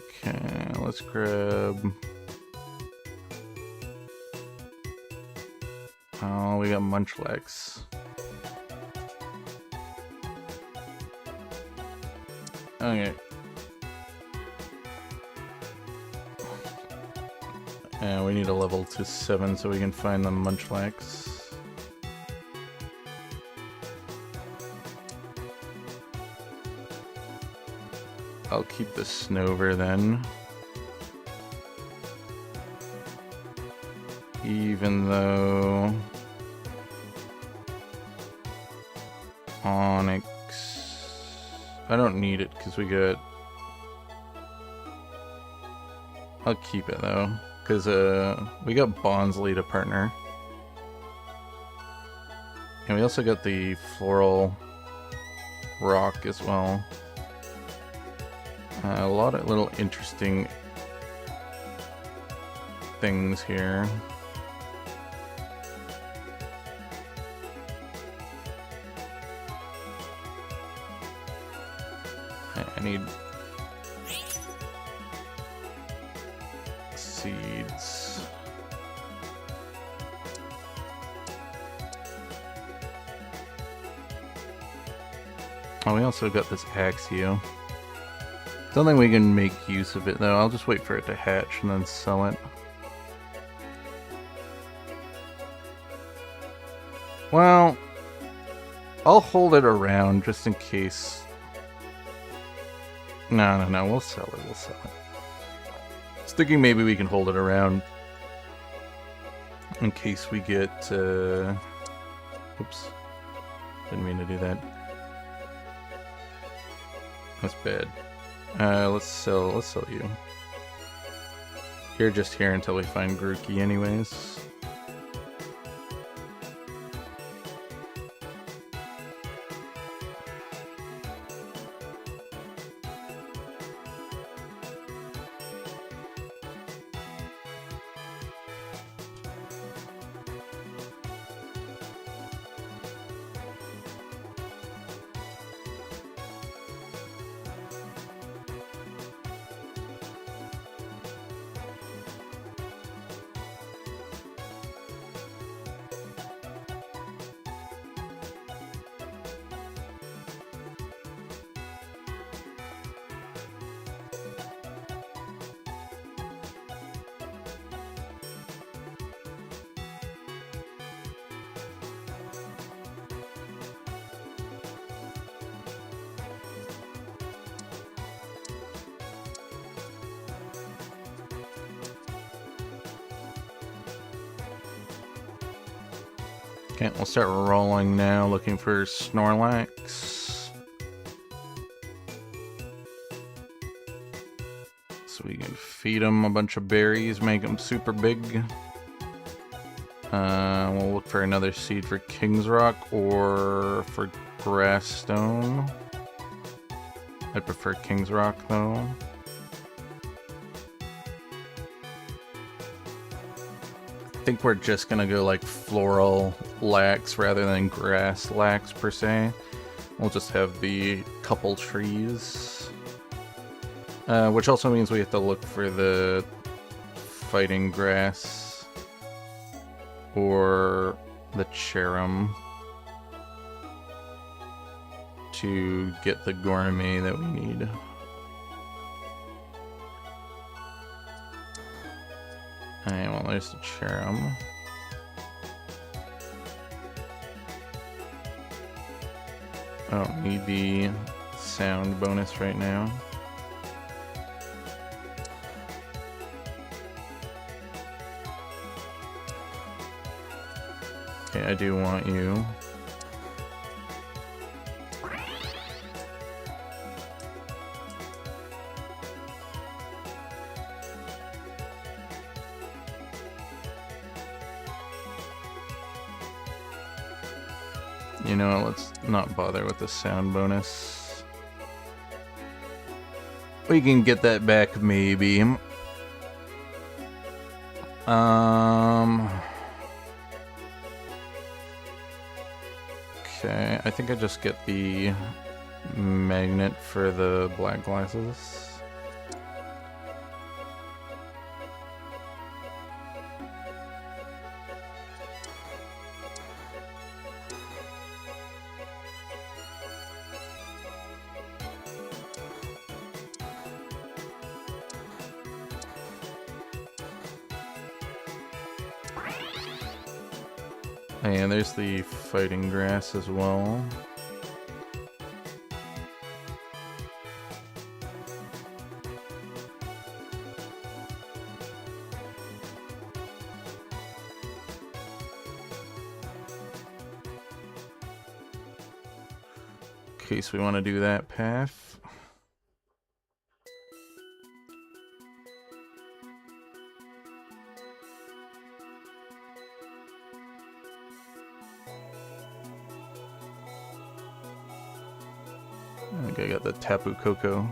Speaker 1: Okay, let's grab... Oh, we got Munchlax. Okay. And we need a level to 7 so we can find the Munchlax. I'll keep the Snover then. Even though... Onix... I don't need it because we got... I'll keep it though, because we got Bonsly to partner. And we also got the Floral Rock as well. A lot of little interesting things here. I need seeds. Oh, we also got this Axio. Don't think we can make use of it though. I'll just wait for it to hatch and then sell it. Well, I'll hold it around just in case. No, we'll sell it, I was thinking maybe we can hold it around in case we get, oops, didn't mean to do that. That's bad. Let's sell you. You're just here until we find Grookey anyways. Okay, we'll start rolling now, looking for Snorlax. So we can feed him a bunch of berries, make him super big. We'll look for another seed for King's Rock or for Grass Stone. I prefer King's Rock though. I think we're just gonna go like floral lax rather than grass lax per se. We'll just have the couple trees. Which also means we have to look for the fighting grass or the Cherim to get the gourmet that we need. Alright, well there's the Cherim. I don't need the sound bonus right now. Okay, I do want you. You know, let's not bother with the sound bonus. We can get that back, maybe. Okay, I think I just get the magnet for the black glasses. And there's the fighting grass as well. In case we want to do that path. I think I got the Tapu Koko.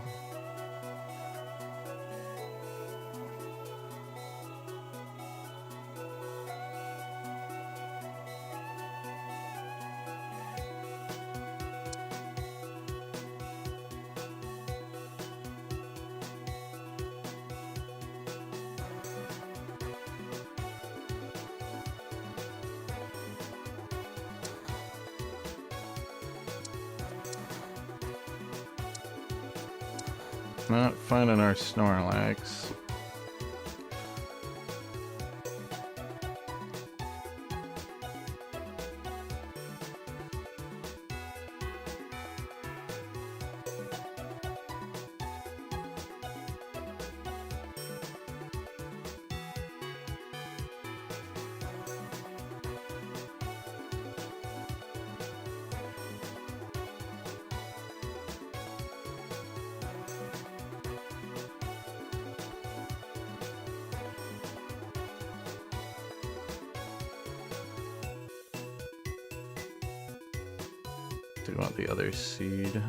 Speaker 1: Not finding our Snorlax. Do you want the other seed?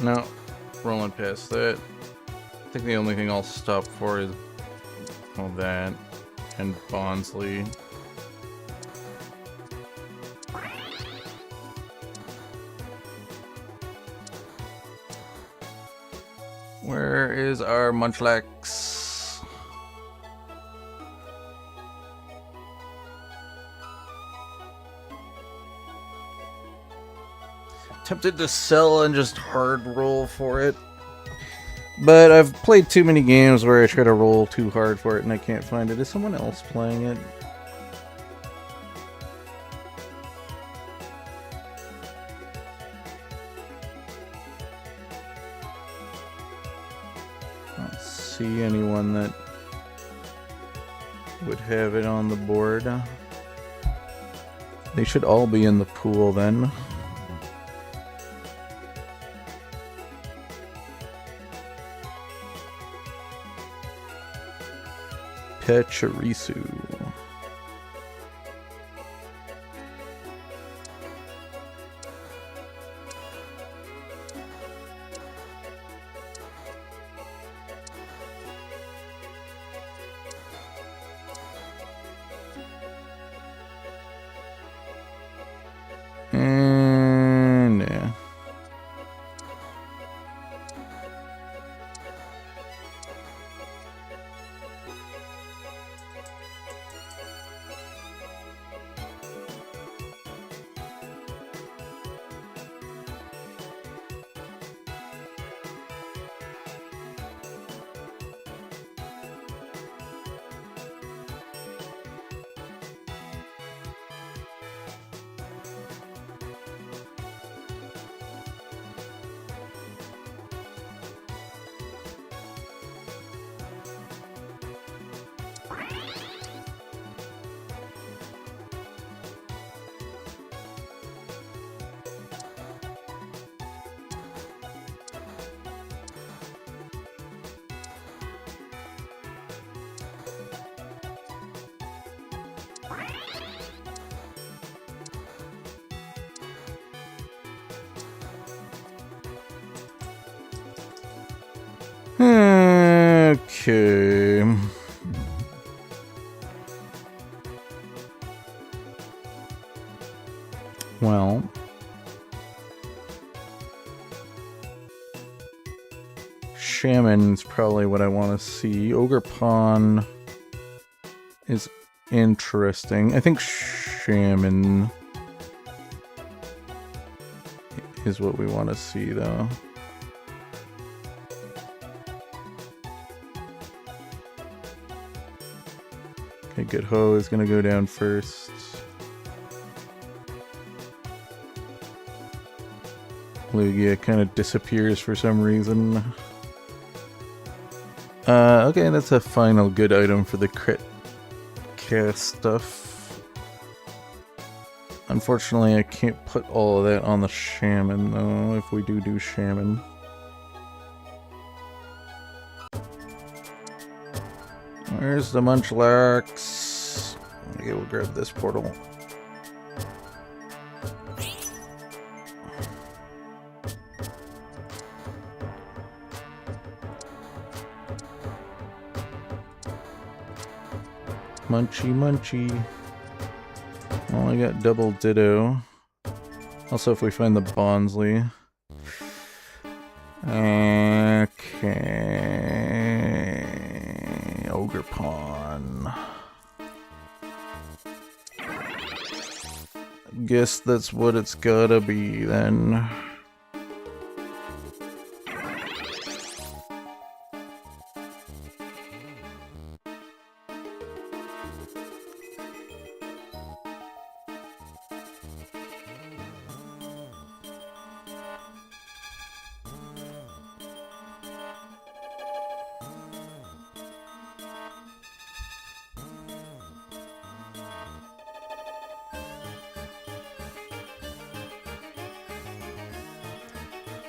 Speaker 1: No, rolling past that. I think the only thing I'll stop for is all that and Bonsly. Where is our Munchlax? Tempted to sell and just hard roll for it, But I've played too many games where I try to roll too hard for it and I can't find it. Is someone else playing it? I don't see anyone that would have it on the board. They should all be in the pool then. Pachirisu. And yeah. Okay. Well. Shaman's probably what I want to see. Ogerpon is interesting. I think Shaman is what we want to see, though. Okay, good. Ho is going to go down first. Lugia kind of disappears for some reason. Okay, that's a final good item for the crit cast stuff. Unfortunately, I can't put all of that on the Shaman, though, if we do Shaman. Where's the Munchlax? Okay, we'll grab this portal. Munchy. Well, I got double Ditto. Also, if we find the Bonsly. Okay. Ogerpon. Guess that's what it's gotta be then.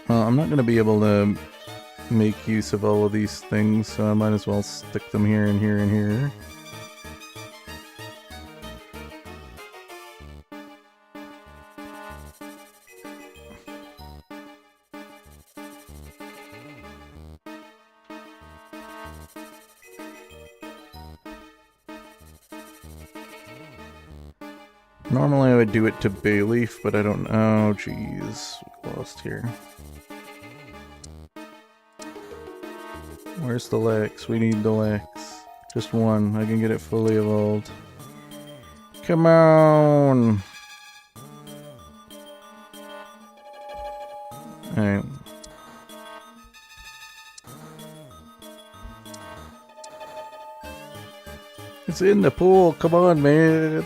Speaker 1: Well, I'm not going to be able to make use of all of these things, so I might as well stick them here and here and here. Normally I would do it to Bayleaf, but I don't know. Oh, jeez. We lost here. Where's the Lex? We need the Lex. Just one. I can get it fully evolved. Come on! Alright. It's in the pool. Come on, man.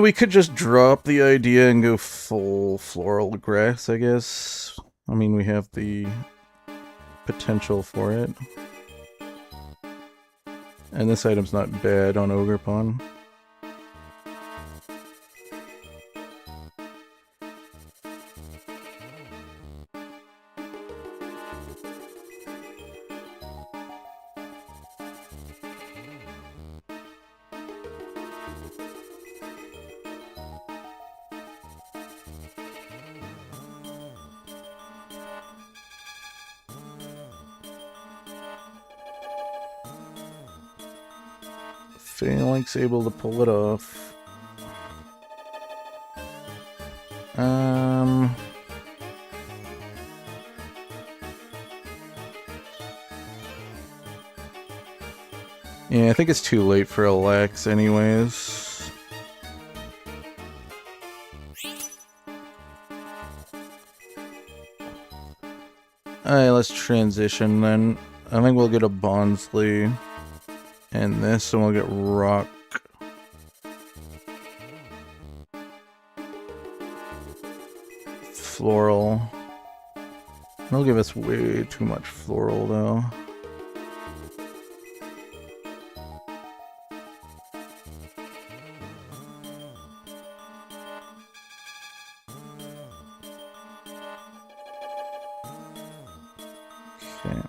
Speaker 1: We could just drop the idea and go full floral grass, I guess. I mean, we have the potential for it. And this item's not bad on Ogerpon. Phalanx able to pull it off. Yeah, I think it's too late for a Lax anyways. Alright, let's transition then. I think we'll get a Bonsly. And this, and we'll get Rock. Floral. They'll give us way too much floral, though. Okay.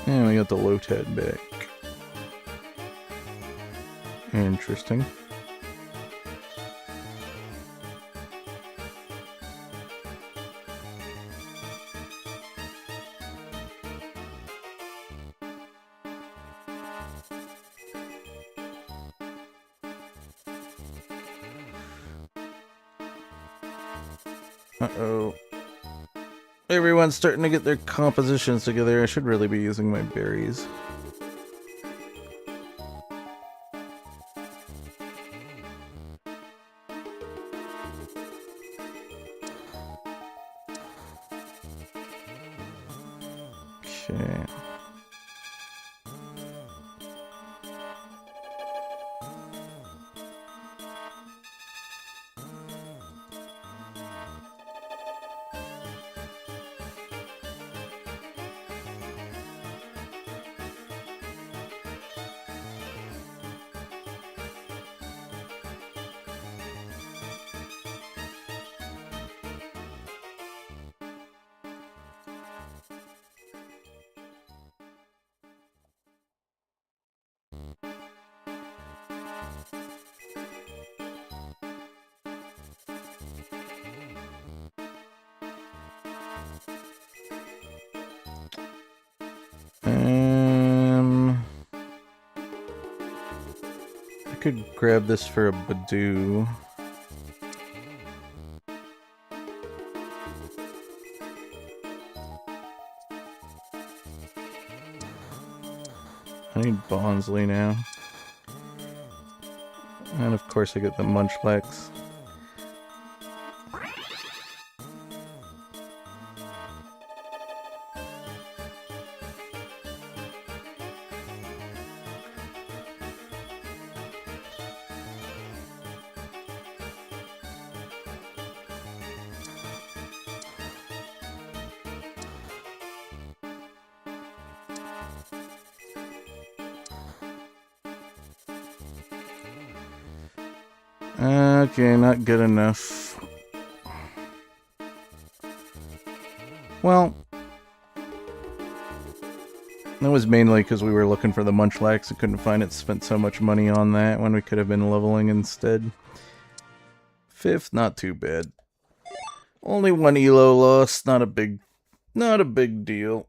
Speaker 1: And we got the Lotad back. Interesting. Uh-oh. Everyone's starting to get their compositions together. I should really be using my berries. Okay. I could grab this for a Badoo. I need Bonsly now. And of course I get the Munchlax. Okay, not good enough. Well, that was mainly because we were looking for the Munchlax and couldn't find it. Spent so much money on that when we could have been leveling instead. 5th, not too bad. Only 1 elo loss, not a big deal.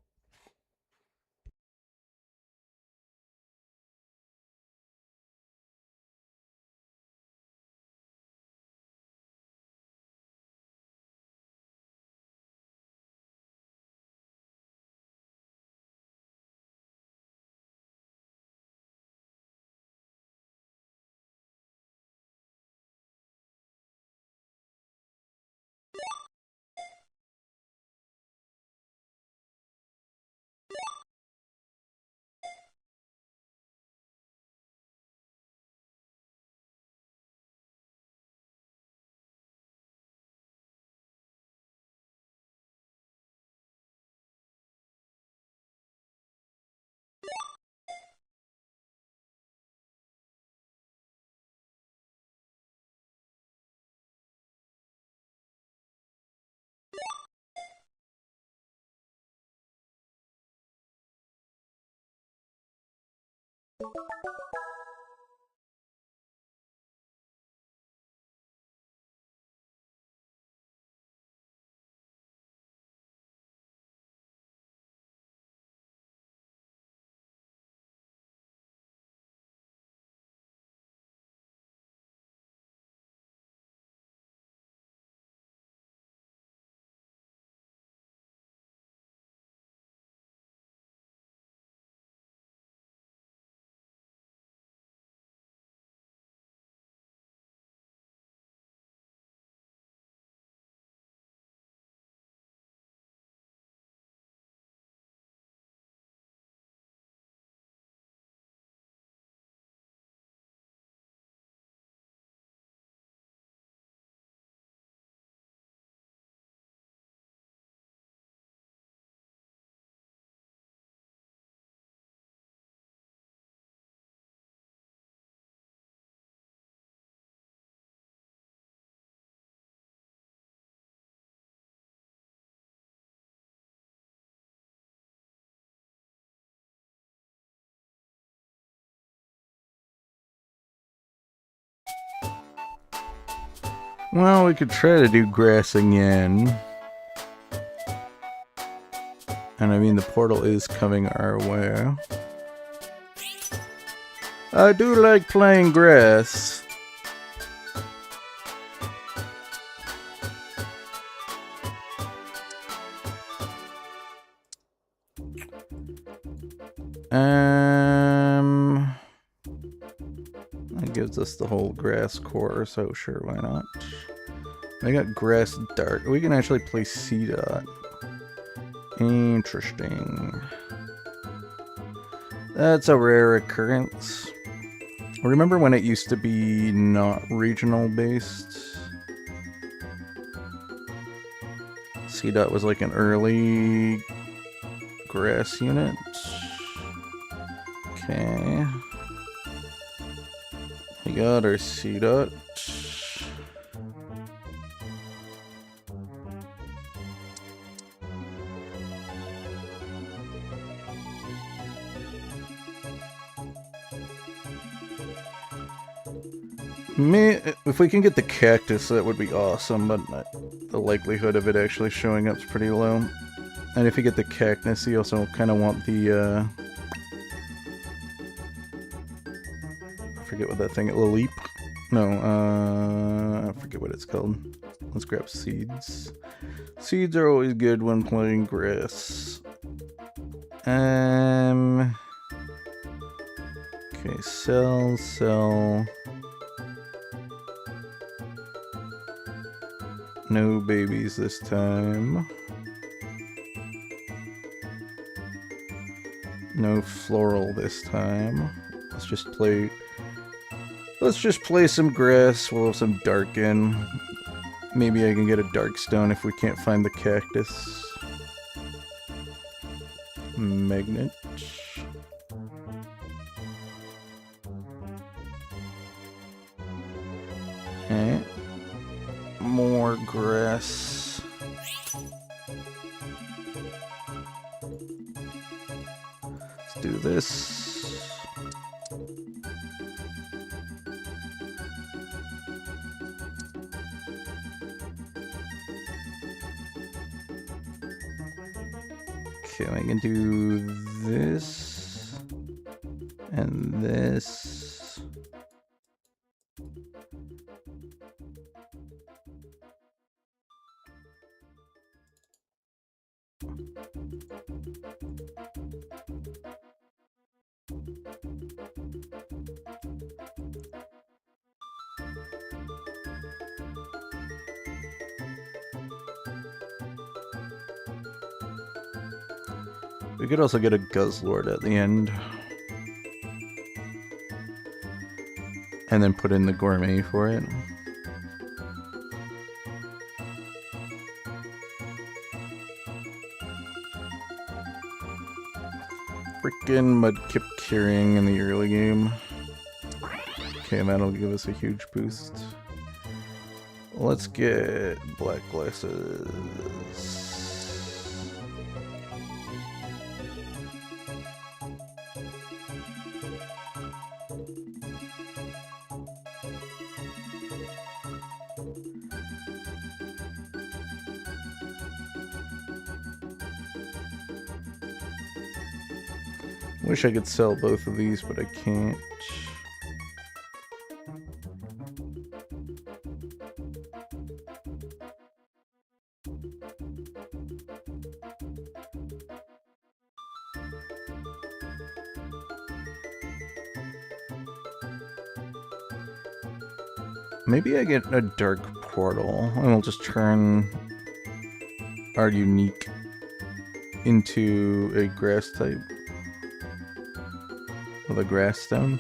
Speaker 1: Well, we could try to do grass again. And I mean, the portal is coming our way. I do like playing grass. That gives us the whole grass core, so sure, why not? I got grass dart. We can actually play C-Dot. Interesting. That's a rare occurrence. Remember when it used to be not regional based? C-Dot was like an early grass unit. Okay. We got our C-Dot. If we can get the cactus, that would be awesome, but the likelihood of it actually showing up is pretty low. And if you get the cactus, you also kind of want the, I forget what that thing, Laleep? No, I forget what it's called. Let's grab seeds. Seeds are always good when playing grass. Okay, sell. No babies this time. No floral this time. Let's just play some grass. We'll have some dark in. Maybe I can get a dark stone if we can't find the cactus. Magnet. Okay. More grass. Let's do this. Okay, I can do this and this. We could also get a Guzzlord at the end. And then put in the gourmet for it. Frickin' Mudkip carrying in the early game. Okay, that'll give us a huge boost. Let's get black glasses. Wish I could sell both of these, but I can't. Maybe I get a dark portal and we'll just turn our unique into a grass type with a grass stone.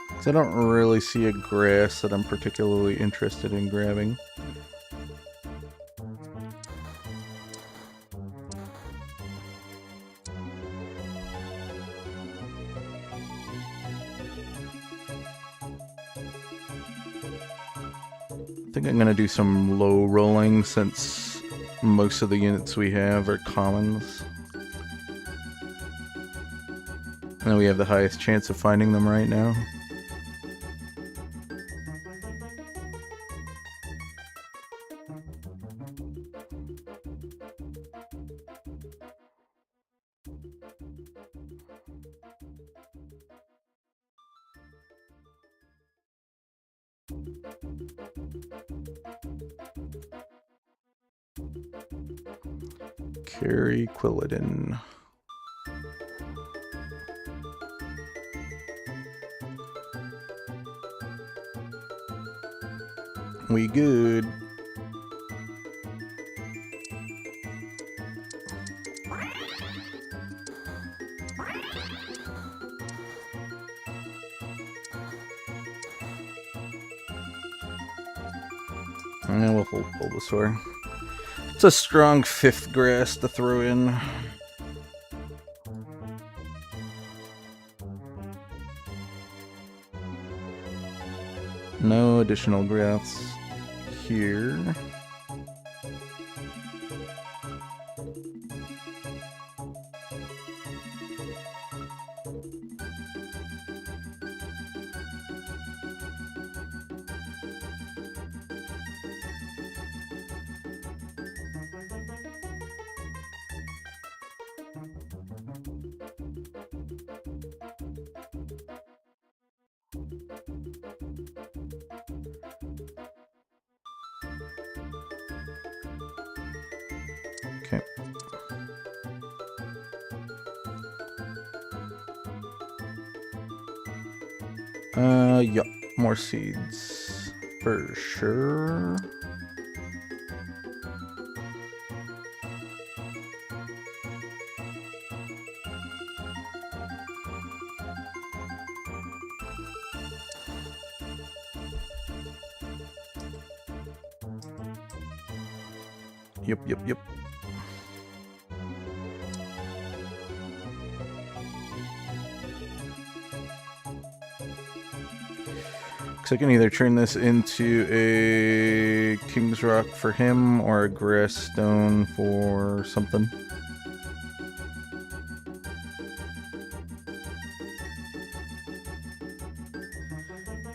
Speaker 1: Because I don't really see a grass that I'm particularly interested in grabbing. I think I'm going to do some low rolling since most of the units we have are commons. And we have the highest chance of finding them right now. Carry Quilladin. We good. And we'll hold Bulbasaur. It's a strong 5th grass to throw in. No additional grass here. Okay. Yup, more seeds for sure. Yep. Because I can either turn this into a King's Rock for him or a Grass Stone for something.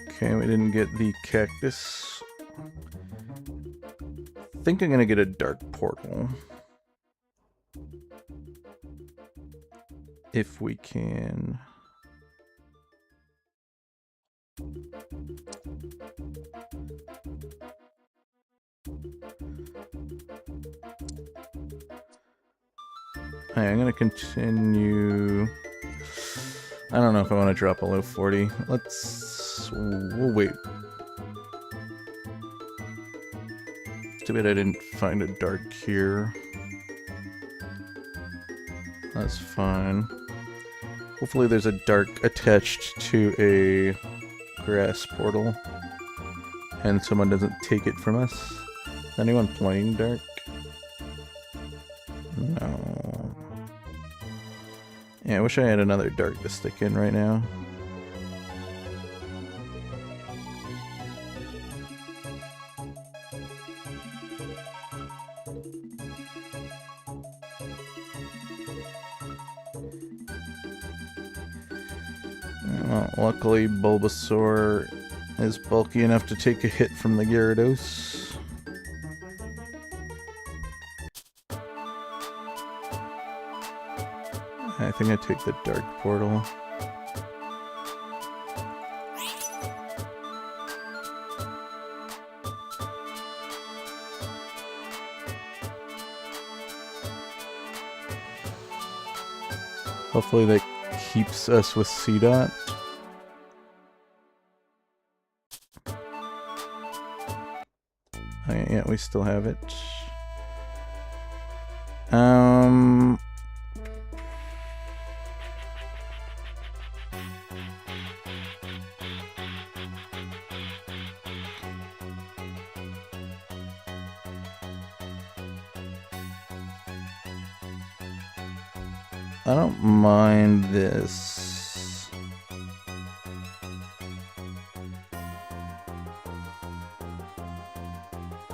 Speaker 1: Okay, we didn't get the cactus. I think I'm gonna get a Dark Portal. If we can. Hey, I'm gonna continue. I don't know if I want to drop below 40. We'll wait. Too bad I didn't find a dark here. That's fine. Hopefully there's a dark attached to a grass portal and someone doesn't take it from us. Is anyone playing dark? No. Yeah, I wish I had another dark to stick in right now. Well, luckily Bulbasaur is bulky enough to take a hit from the Gyarados. I think I take the Dark Portal. Hopefully that keeps us with C-Dot. Yeah, we still have it. I don't mind this.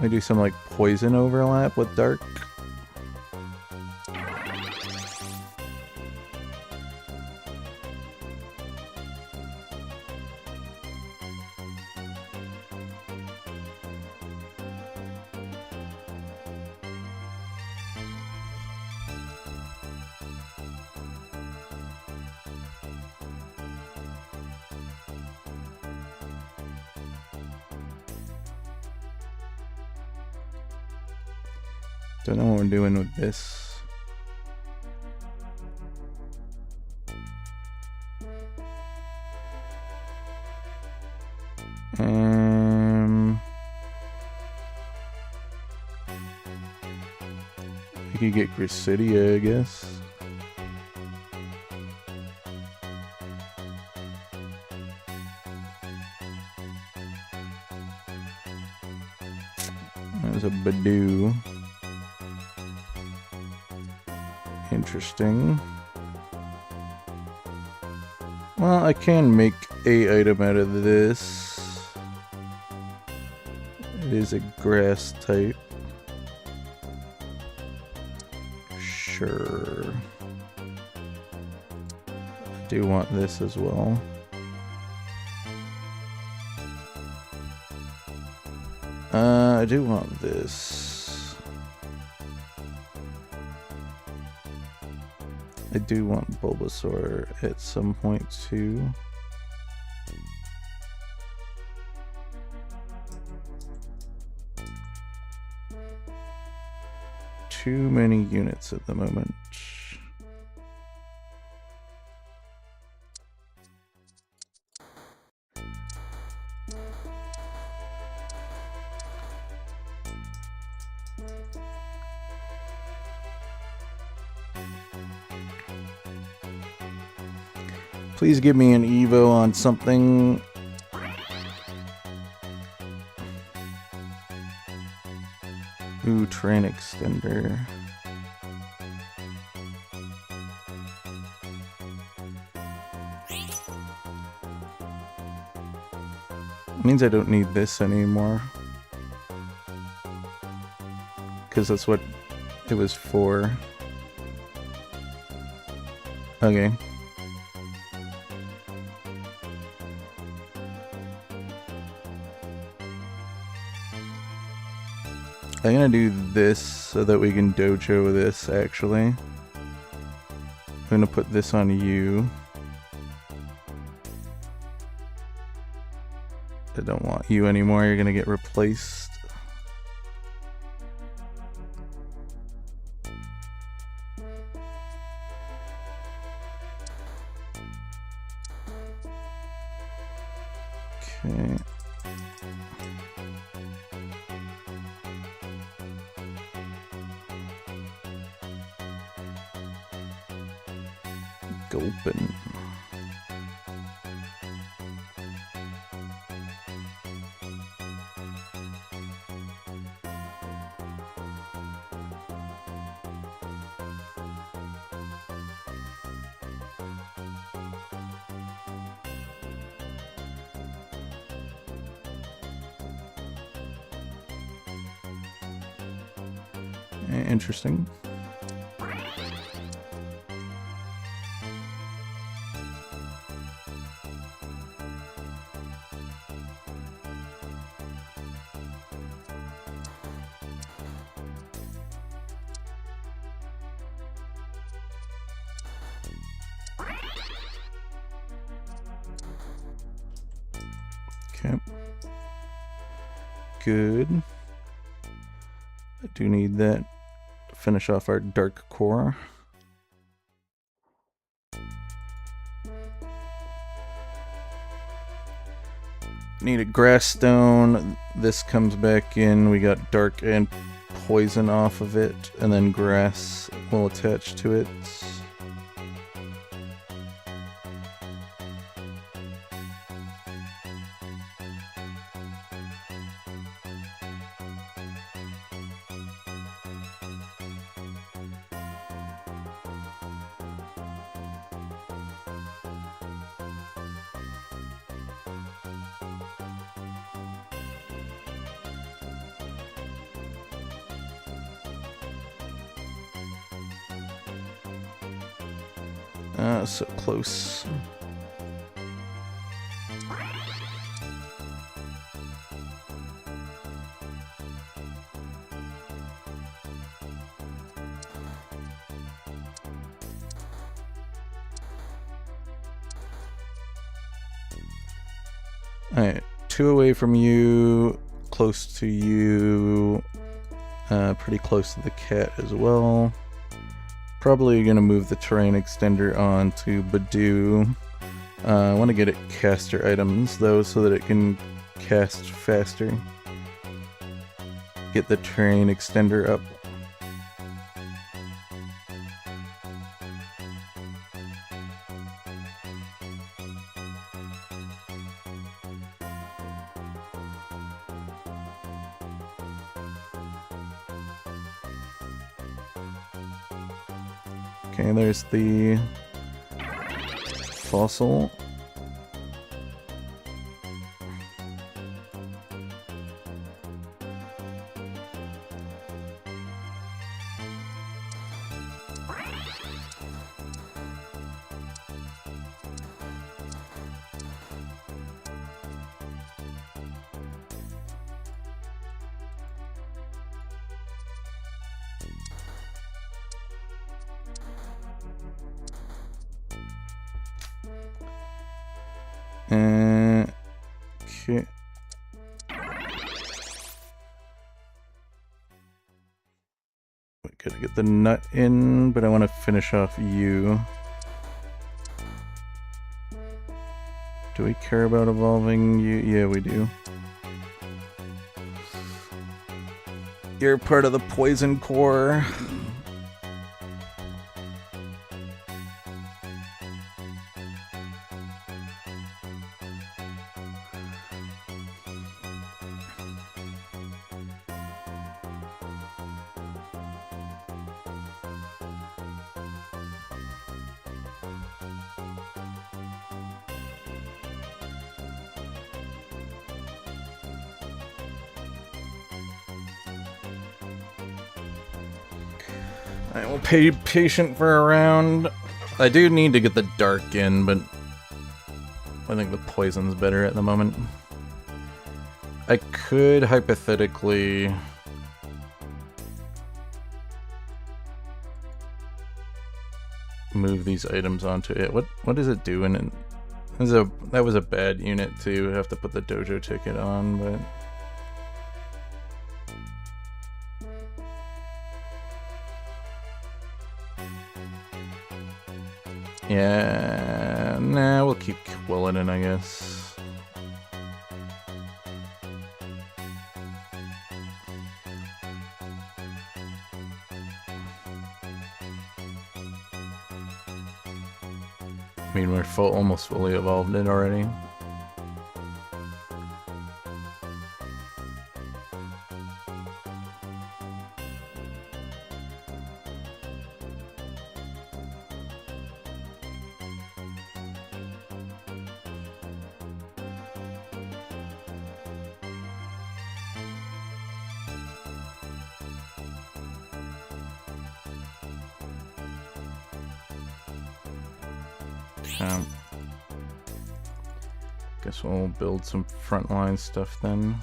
Speaker 1: We do some like poison overlap with dark. Don't know what we're doing with this. We could get Gracidia, I guess. There's a Badoo. Interesting. Well, I can make a item out of this. It is a grass type. Sure. I do want this as well. I do want this. I do want Bulbasaur at some point too. Too many units at the moment. Please give me an Evo on something. Ooh, Train Extender. Means I don't need this anymore. Because that's what it was for. Okay. I'm gonna do this so that we can dojo this, actually. I'm gonna put this on you. I don't want you anymore, you're gonna get replaced. Okay. Gulpin. Interesting. Okay. Good. I do need that to finish off our dark core. Need a grass stone. This comes back in. We got dark and poison off of it, and then grass will attach to it. So close. Alright, 2 away from you, close to you, pretty close to the cat as well. Probably gonna move the terrain extender on to Badoo. I want to get it caster items though, so that it can cast faster. Get the terrain extender up. Okay, there's the fossil. Okay. We gotta get the nut in, but I want to finish off you. Do we care about evolving you? Yeah, we do. You're part of the poison core. I will be patient for a round. I do need to get the dark in, but I think the poison's better at the moment. I could hypothetically move these items onto it. What is it doing? That was a bad unit to have to put the dojo ticket on, but yeah, nah, we'll keep Quilladin, I guess. I mean, we're almost fully evolved it already. Guess we'll build some frontline stuff then.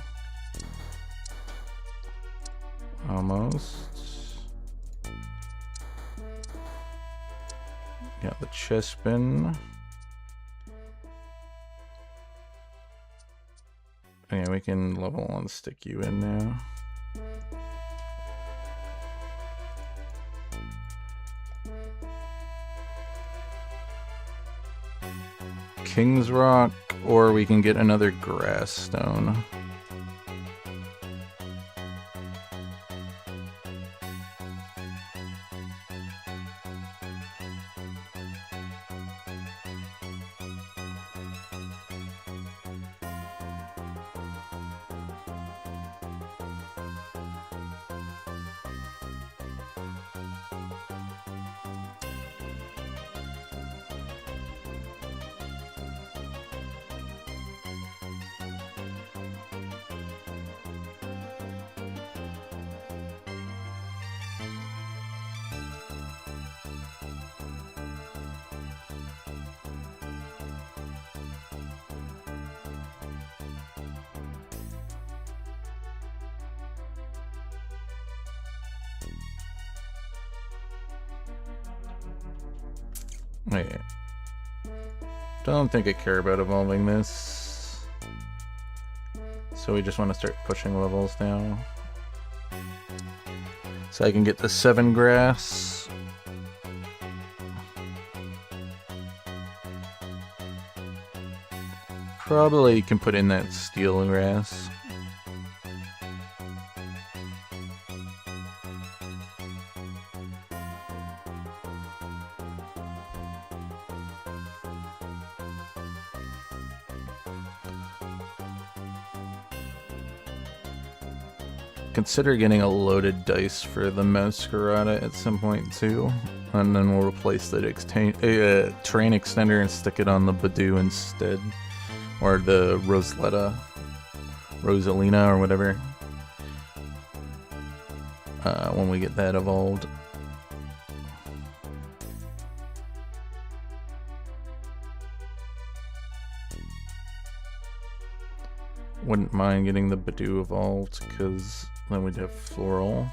Speaker 1: Almost. Got the Chespin. Yeah, we can level 1 stick you in now. King's Rock, or we can get another Grass Stone. Wait. Don't think I care about evolving this. So we just want to start pushing levels now. So I can get the 7 grass. Probably can put in that steel grass. Consider getting a loaded dice for the Masquerada at some point too, and then we'll replace the terrain extender and stick it on the Budew instead, or the Rosalina or whatever, when we get that evolved. Wouldn't mind getting the Budew evolved, because then we'd have Floral.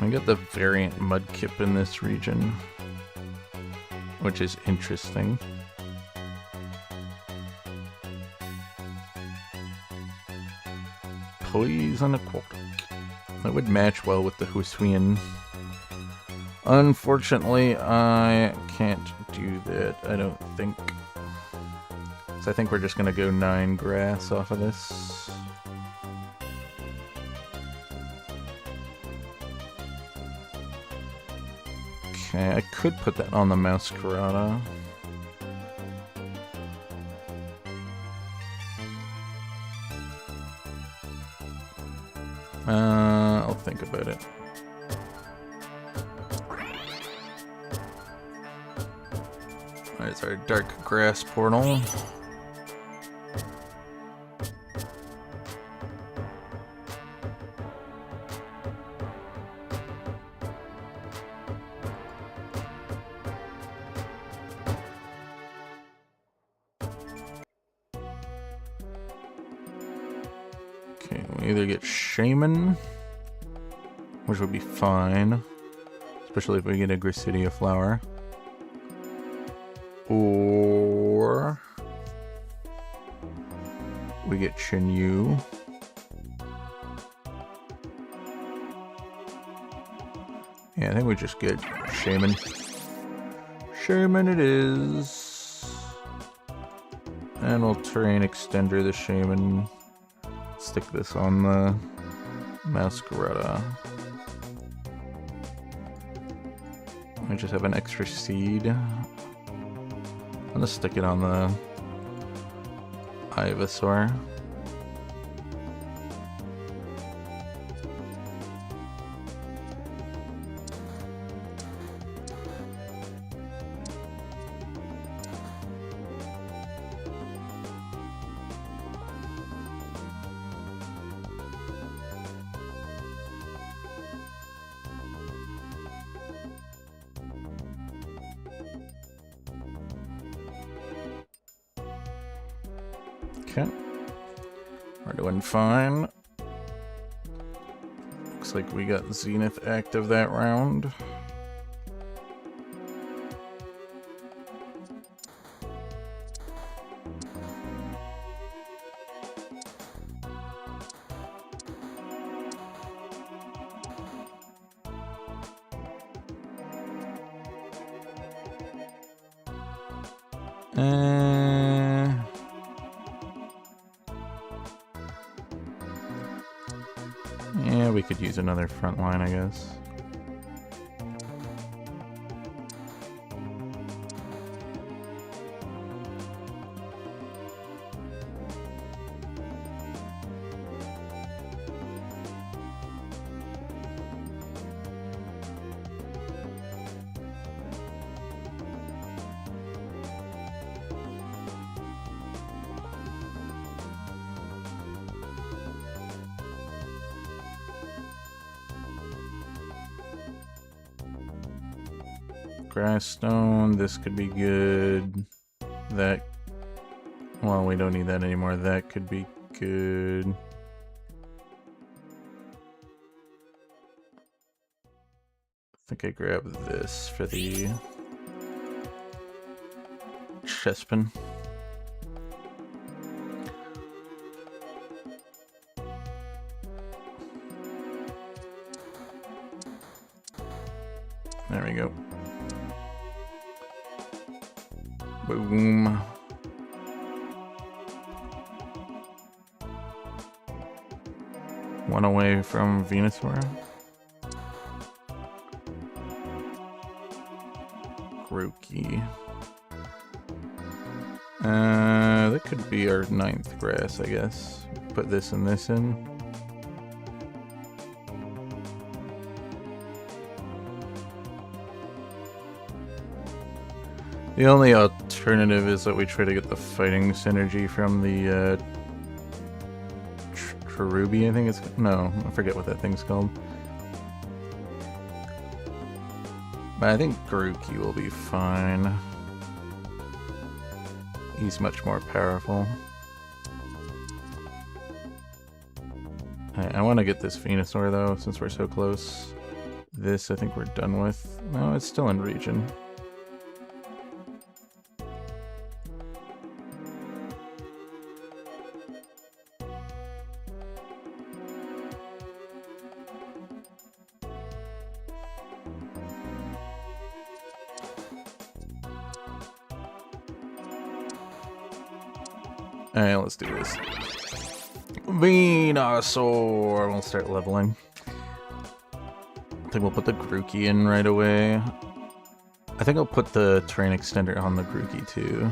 Speaker 1: I got the variant Mudkip in this region, which is interesting. Poison Aquatic. That would match well with the Hisuian. Unfortunately, I can't do that, I don't think. So I think we're just gonna go 9 grass off of this. Okay, I could put that on the Masquerada. I'll think about it. There's our dark grass portal. Okay, we either get Shaman, which would be fine, especially if we get a Gracidia flower, or we get Chinyu. Yeah, I think we just get Shaman. Shaman it is. And we'll Terrain Extender the Shaman. Stick this on the Masquerada. I just have an extra seed. I'm gonna stick it on the Ivysaur. Okay, we're doing fine. Looks like we got Zenith active that round. Yeah, we could use another front line, I guess. Grassstone, this could be good. That, well, we don't need that anymore. That could be good. I think I grab this for the Chespin. There we go. Boom. One away from Venusaur. Grookey. That could be our 9th grass, I guess. Put this and this in. The only alternative is that we try to get the fighting synergy from the Cherubi, I think it's... No, I forget what that thing's called. But I think Grookey will be fine. He's much more powerful. I want to get this Venusaur though, since we're so close. This I think we're done with. No, it's still in region. Alright, let's do this. Venusaur! We'll start leveling. I think we'll put the Grookey in right away. I think I'll put the Terrain Extender on the Grookey too.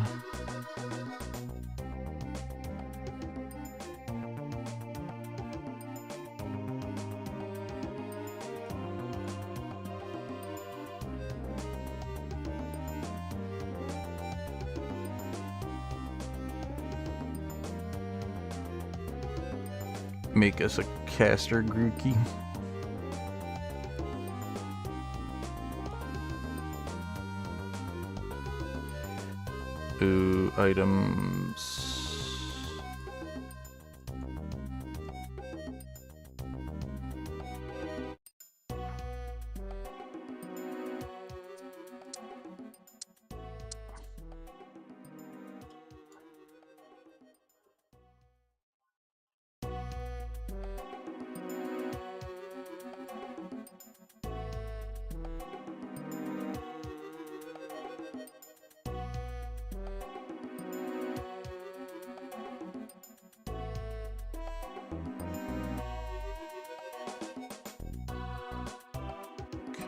Speaker 1: make us a caster Grookey. Ooh, items.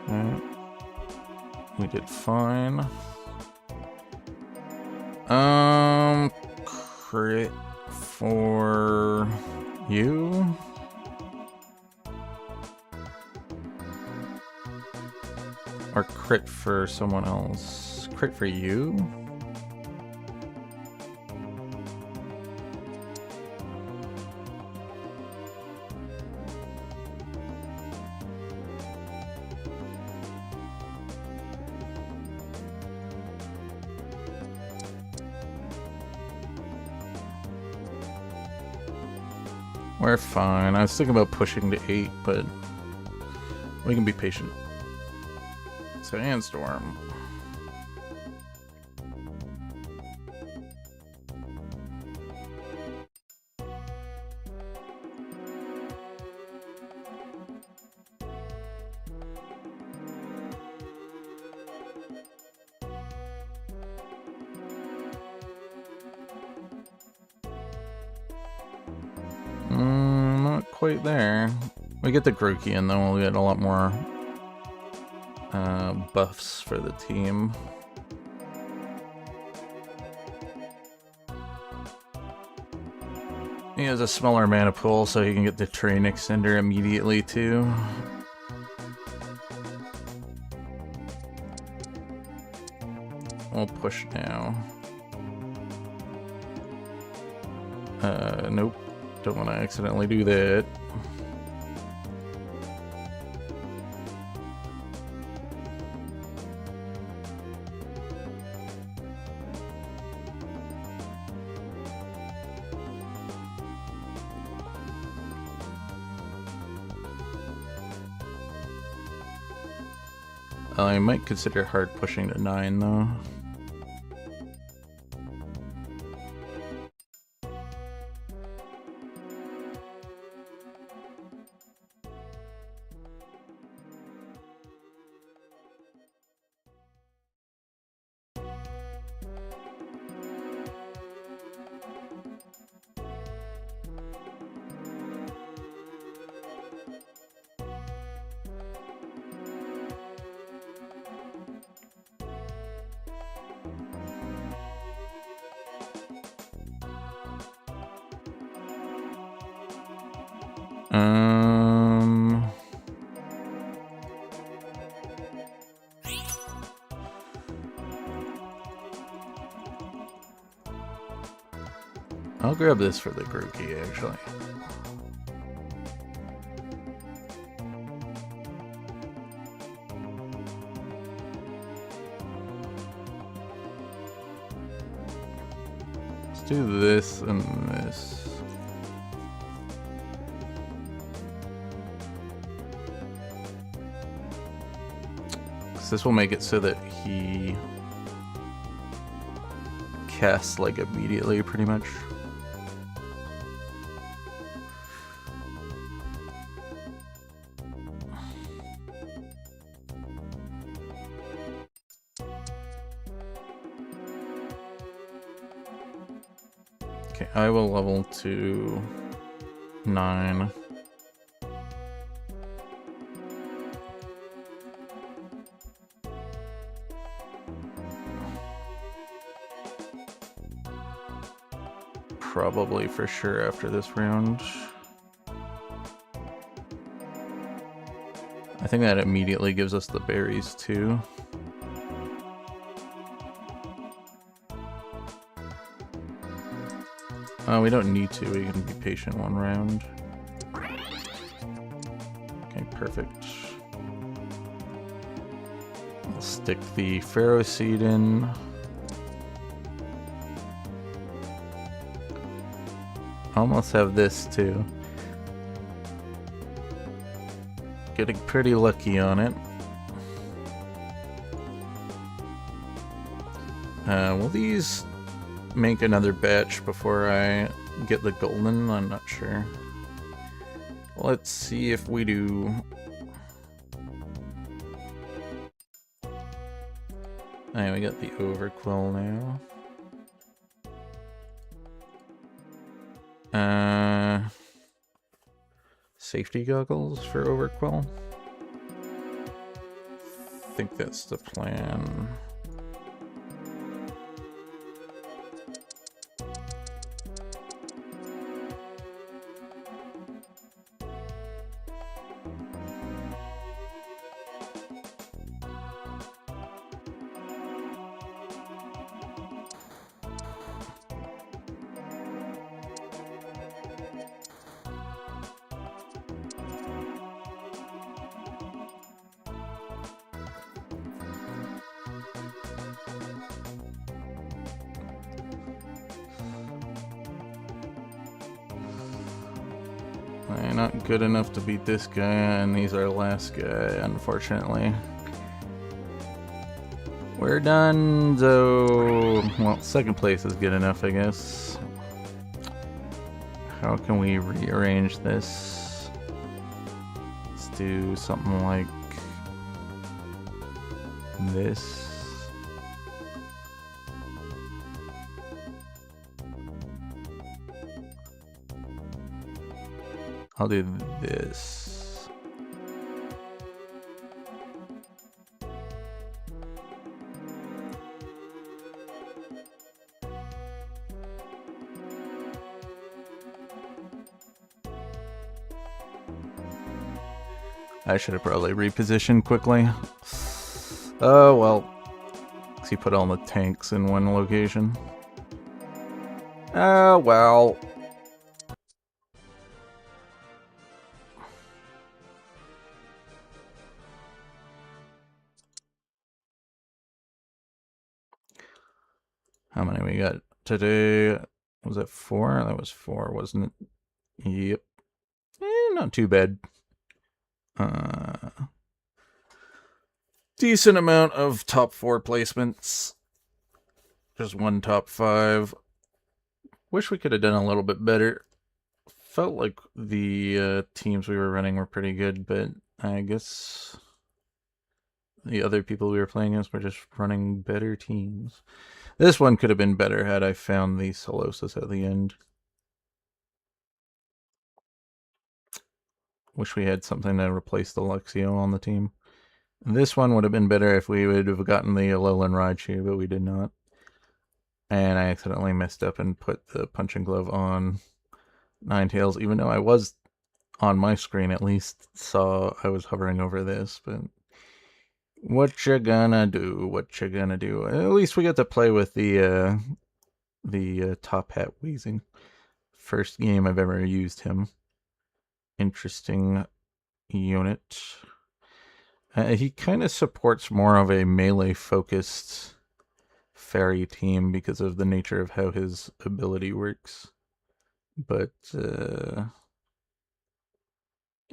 Speaker 1: Okay. We did fine. Crit for you. Or crit for someone else. Crit for you? We're fine. I was thinking about pushing to 8, but we can be patient. Sandstorm. Not quite there. We get the Grookey in, though we'll get a lot more buffs for the team. He has a smaller mana pool, so he can get the Terrain Extender immediately, too. We'll push now. Nope. Don't want to accidentally do that. I might consider hard pushing to 9, though. I'll grab this for the Grookey, actually. Let's do this and this. This will make it so that he casts like immediately, pretty much. Okay, I will level to 9. Probably for sure after this round. I think that immediately gives us the berries too. We don't need to, we can be patient one round. Perfect. I'll stick the Pharaoh seed in. Almost have this too. Getting pretty lucky on it. Will these make another batch before I get the golden? I'm not sure. Let's see if we do. Alright, we got the overquill now. Safety goggles for overquill. I think that's the plan. Not good enough to beat this guy, and he's our last guy, unfortunately. We're done, so... Well, second place is good enough, I guess. How can we rearrange this? Let's do something like... this. I'll do this. I should have probably repositioned quickly. Oh, well. He put all the tanks in one location. Oh, well. How many we got today? Was it 4? That was 4, wasn't it? Yep. Not too bad. Decent amount of top 4 placements. Just 1 top 5. Wish we could have done a little bit better. Felt like the teams we were running were pretty good, but I guess the other people we were playing against were just running better teams. This one could have been better had I found the Solosis at the end. Wish we had something to replace the Luxio on the team. This one would have been better if we would have gotten the Alolan Raichu, but we did not. And I accidentally messed up and put the Punching Glove on Ninetales, even though I was, on my screen at least, saw I was hovering over this, but... What you gonna do? What you gonna do? At least we get to play with the Top Hat Weezing. First game I've ever used him. Interesting unit. He kind of supports more of a melee-focused fairy team because of the nature of how his ability works. But,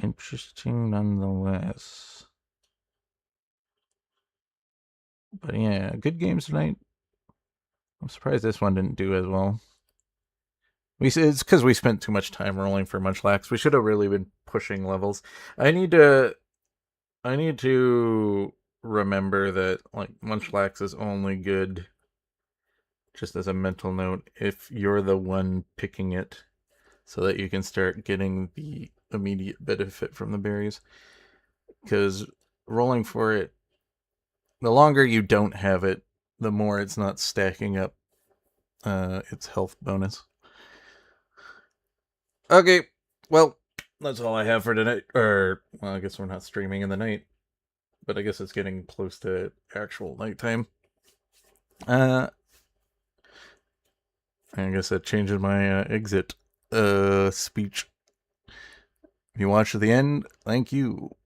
Speaker 1: interesting nonetheless. But yeah, good games tonight. I'm surprised this one didn't do as well. It's because we spent too much time rolling for Munchlax. We should have really been pushing levels. I need to remember that like Munchlax is only good, just as a mental note, if you're the one picking it, so that you can start getting the immediate benefit from the berries. Because rolling for it, the longer you don't have it, the more it's not stacking up its health bonus. Okay, well, that's all I have for tonight. Or, well, I guess we're not streaming in the night, but I guess it's getting close to actual nighttime. I guess that changes my exit speech. If you watched to the end, thank you.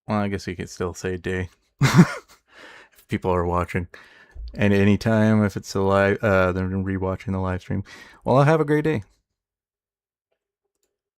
Speaker 1: Well, I guess you could still say day. If people are watching. And anytime if it's a live, they're rewatching the live stream. Well, have a great day.